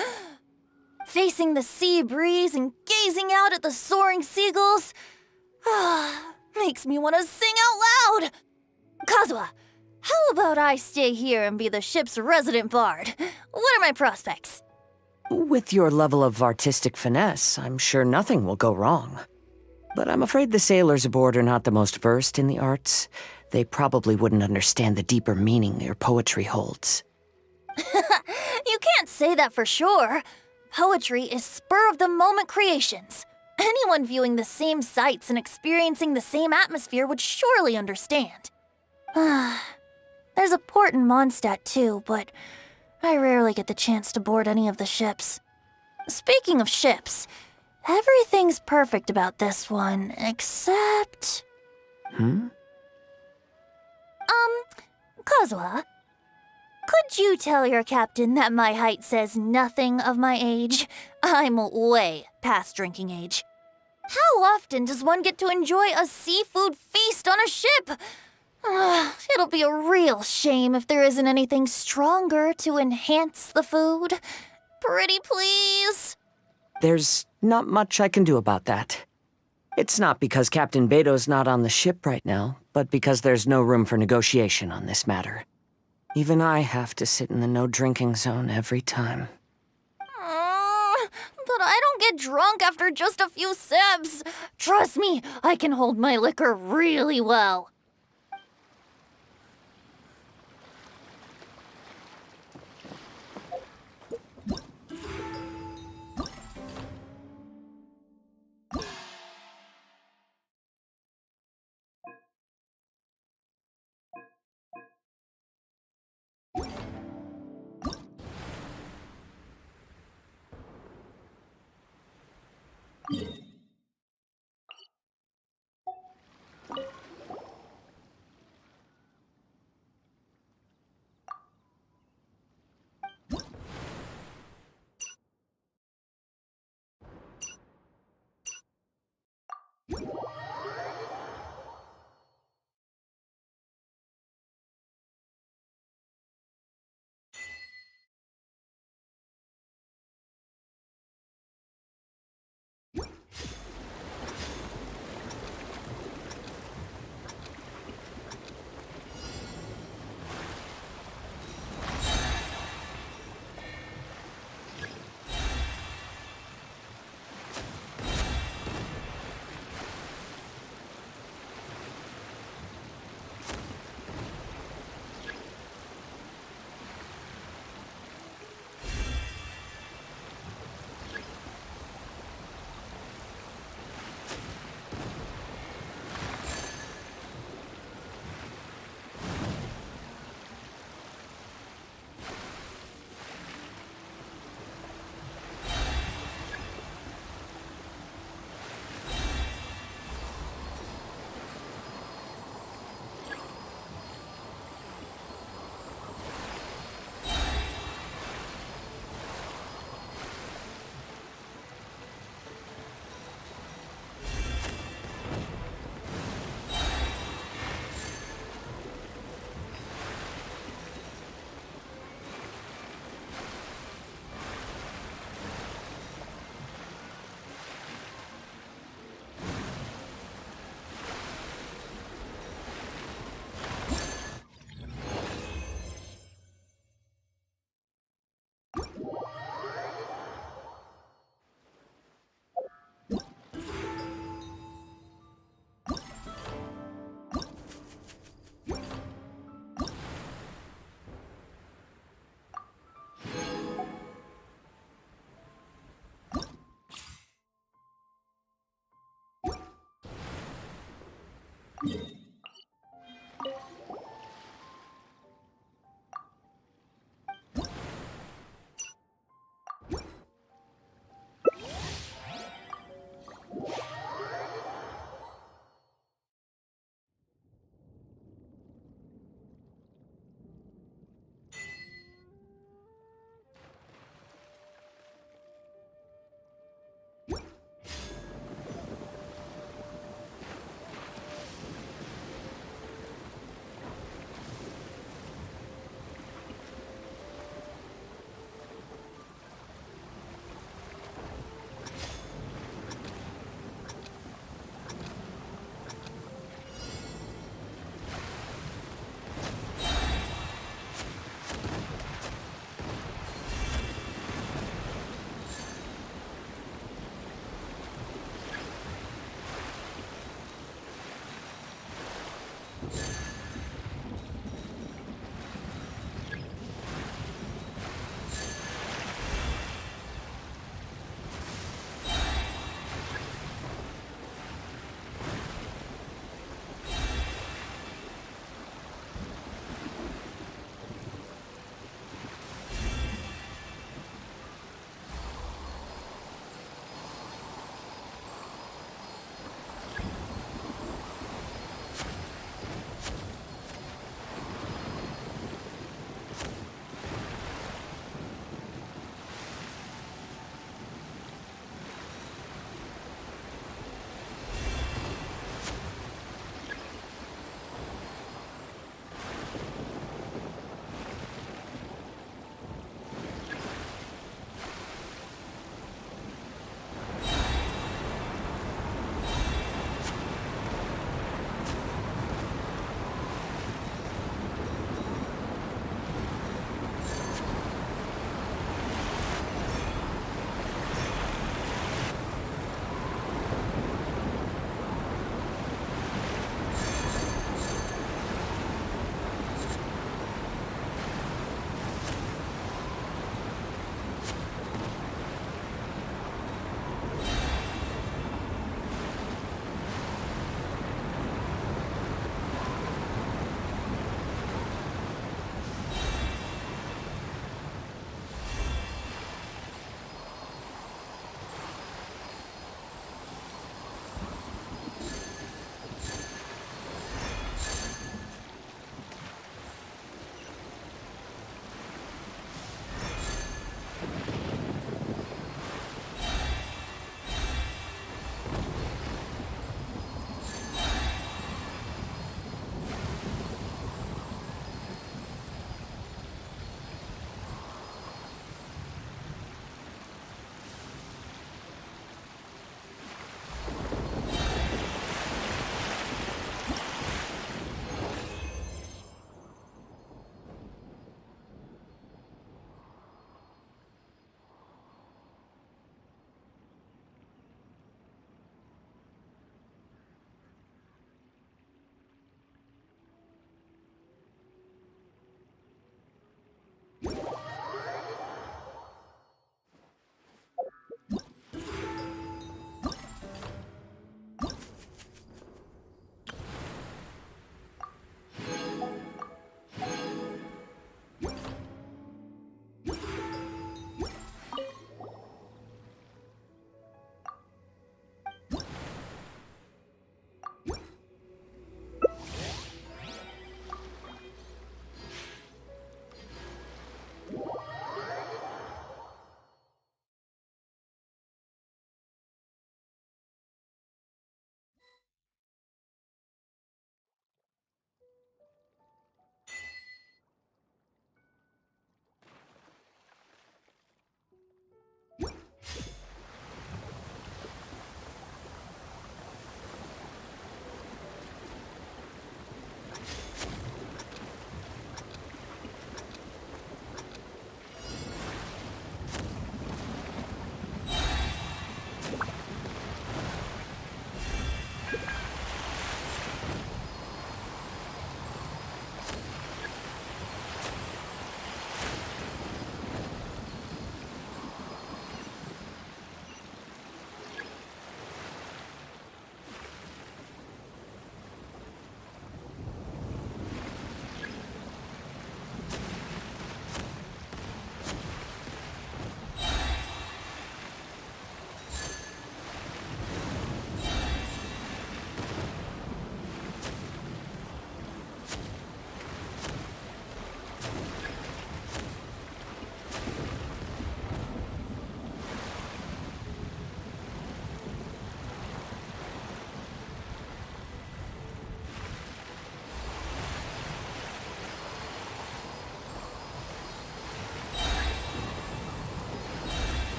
Facing the sea breeze and gazing out at the soaring seagulls, makes me want to sing out loud! Kazuha, how about I stay here and be the ship's resident bard? What are my prospects? With your level of artistic finesse, I'm sure nothing will go wrong. But I'm afraid the sailors aboard are not the most versed in the arts. They probably wouldn't understand the deeper meaning your poetry holds. You can't say that for sure. Poetry is spur-of-the-moment creations. Anyone viewing the same sights and experiencing the same atmosphere would surely understand. There's a port in Mondstadt too, but I rarely get the chance to board any of the ships. Speaking of ships, everything's perfect about this one, except... Kazuha, could you tell your captain that my height says nothing of my age? I'm way past drinking age. How often does one get to enjoy a seafood feast on a ship? It'll be a real shame if there isn't anything stronger to enhance the food. Pretty please? There's not much I can do about that. It's not because Captain Beto's not on the ship right now, but because there's no room for negotiation on this matter. Even I have to sit in the no-drinking zone every time. But I don't get drunk after just a few sips. Trust me, I can hold my liquor really well.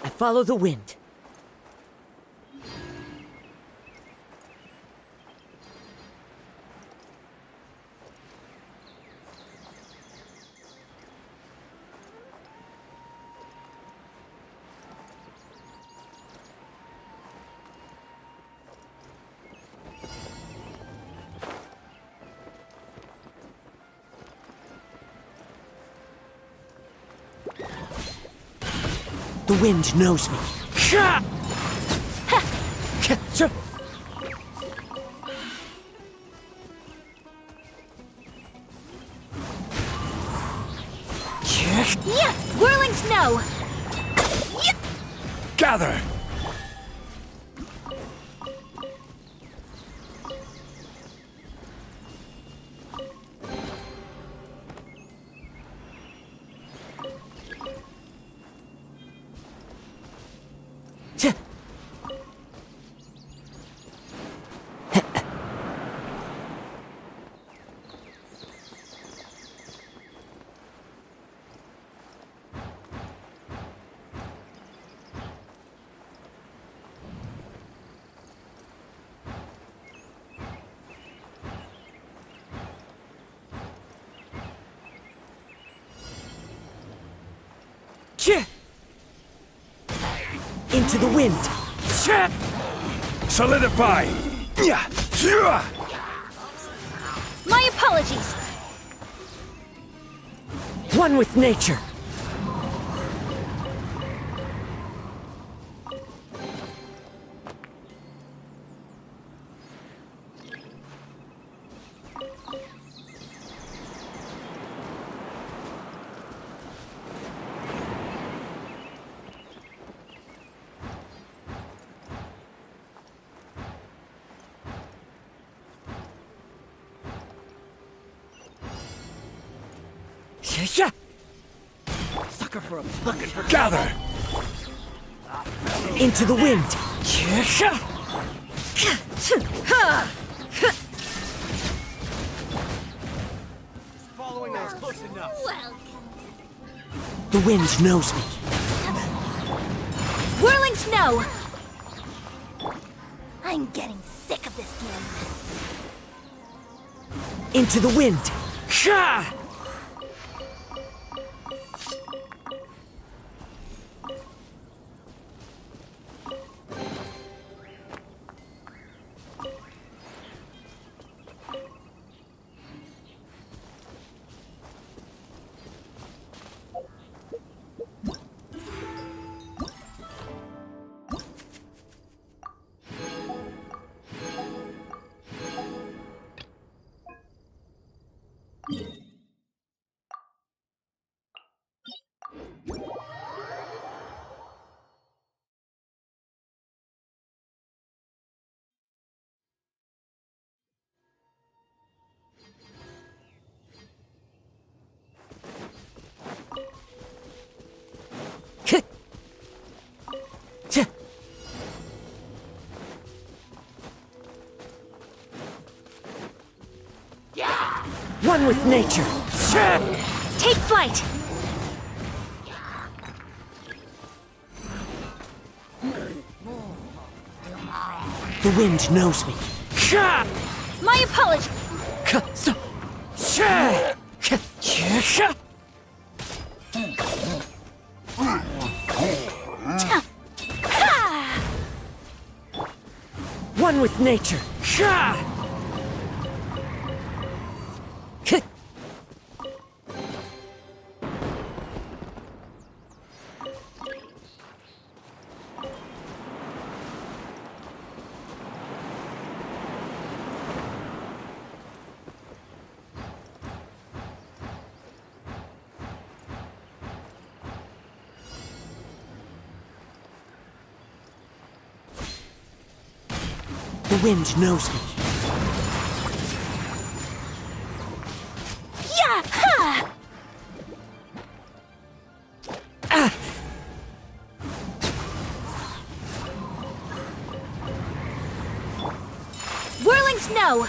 I follow the wind. The wind knows me. Yeah! Whirling snow! Gather! Into the wind. Solidify! My apologies! One with nature. Sucker for a bucket for gather! Into the wind. Following us close enough. The wind knows me. Whirling snow! I'm getting sick of this game. Into the wind. One with nature. Take flight! The wind knows me. My apology. One with nature. The wind knows me. Yeah! Ha! Whirling snow!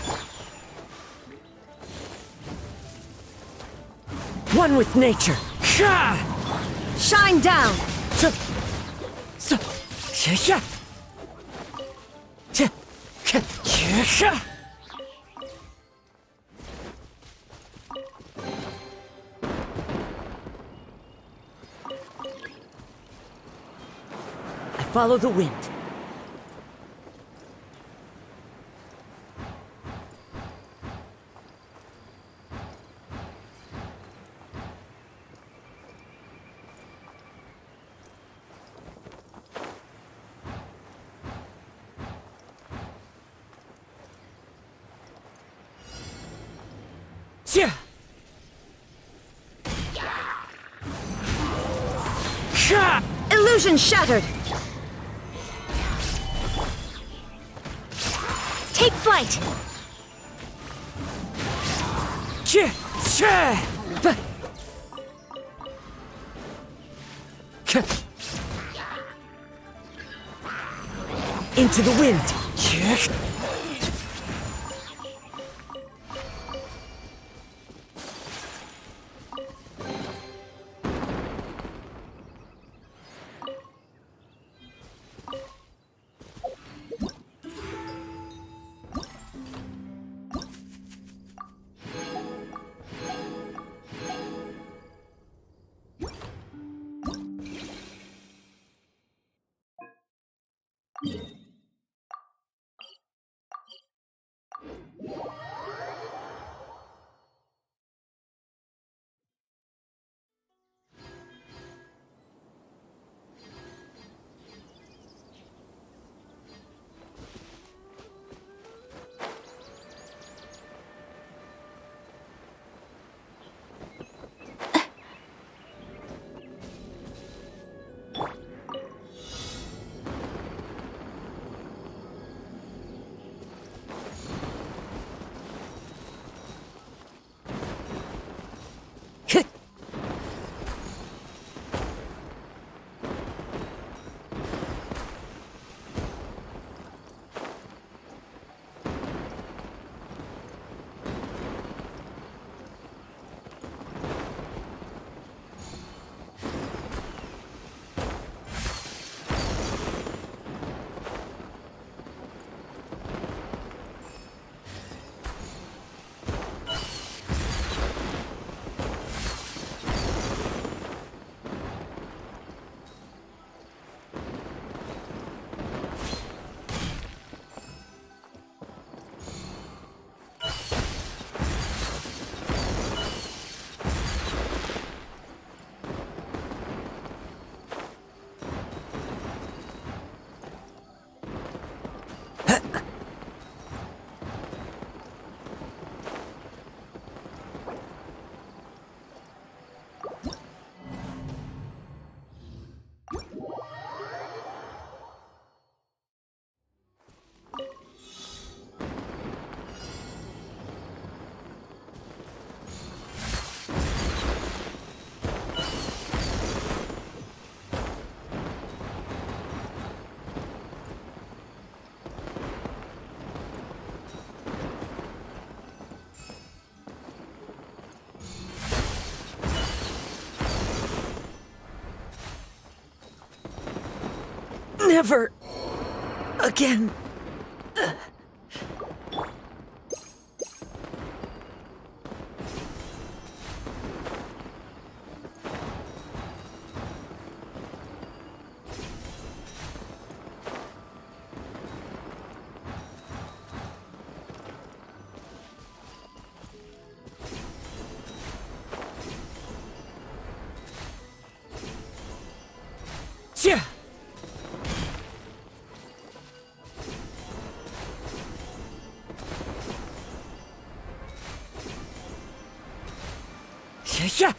One with nature. Shine down! I follow the wind. Illusion shattered! Take flight! Into the wind. Never again. Yeah. Yeah.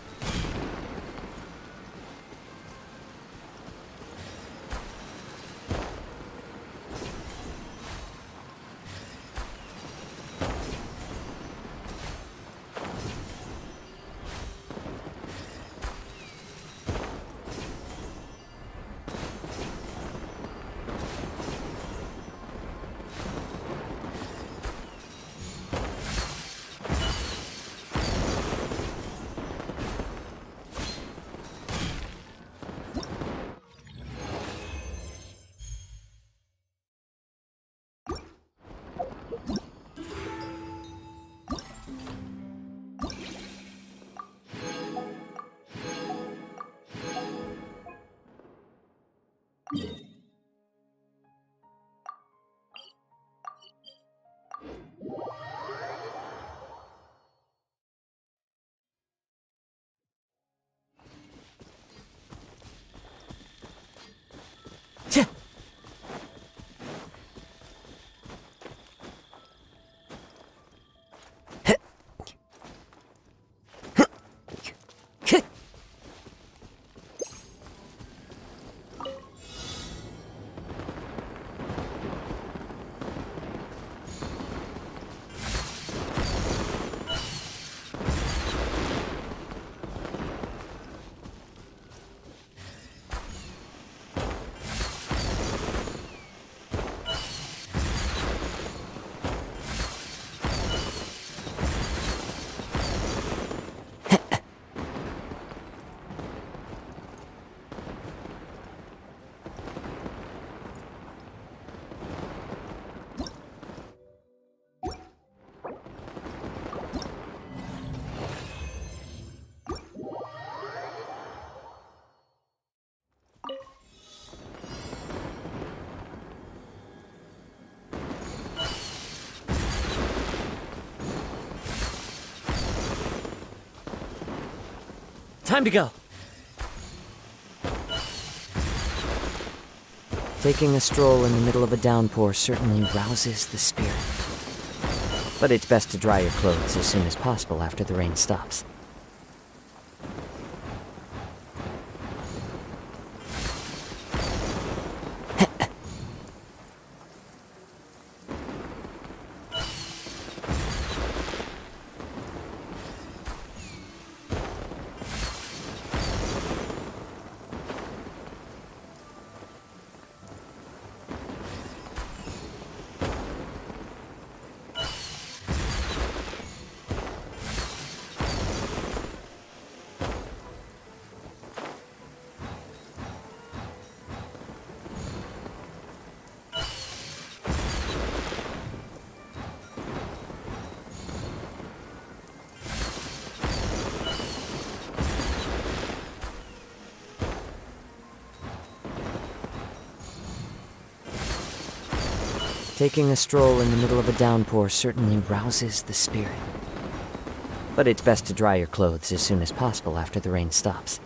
Time to go. Taking a stroll in the middle of a downpour certainly rouses the spirit. But it's best to dry your clothes as soon as possible after the rain stops. Taking a stroll in the middle of a downpour certainly rouses the spirit. But it's best to dry your clothes as soon as possible after the rain stops.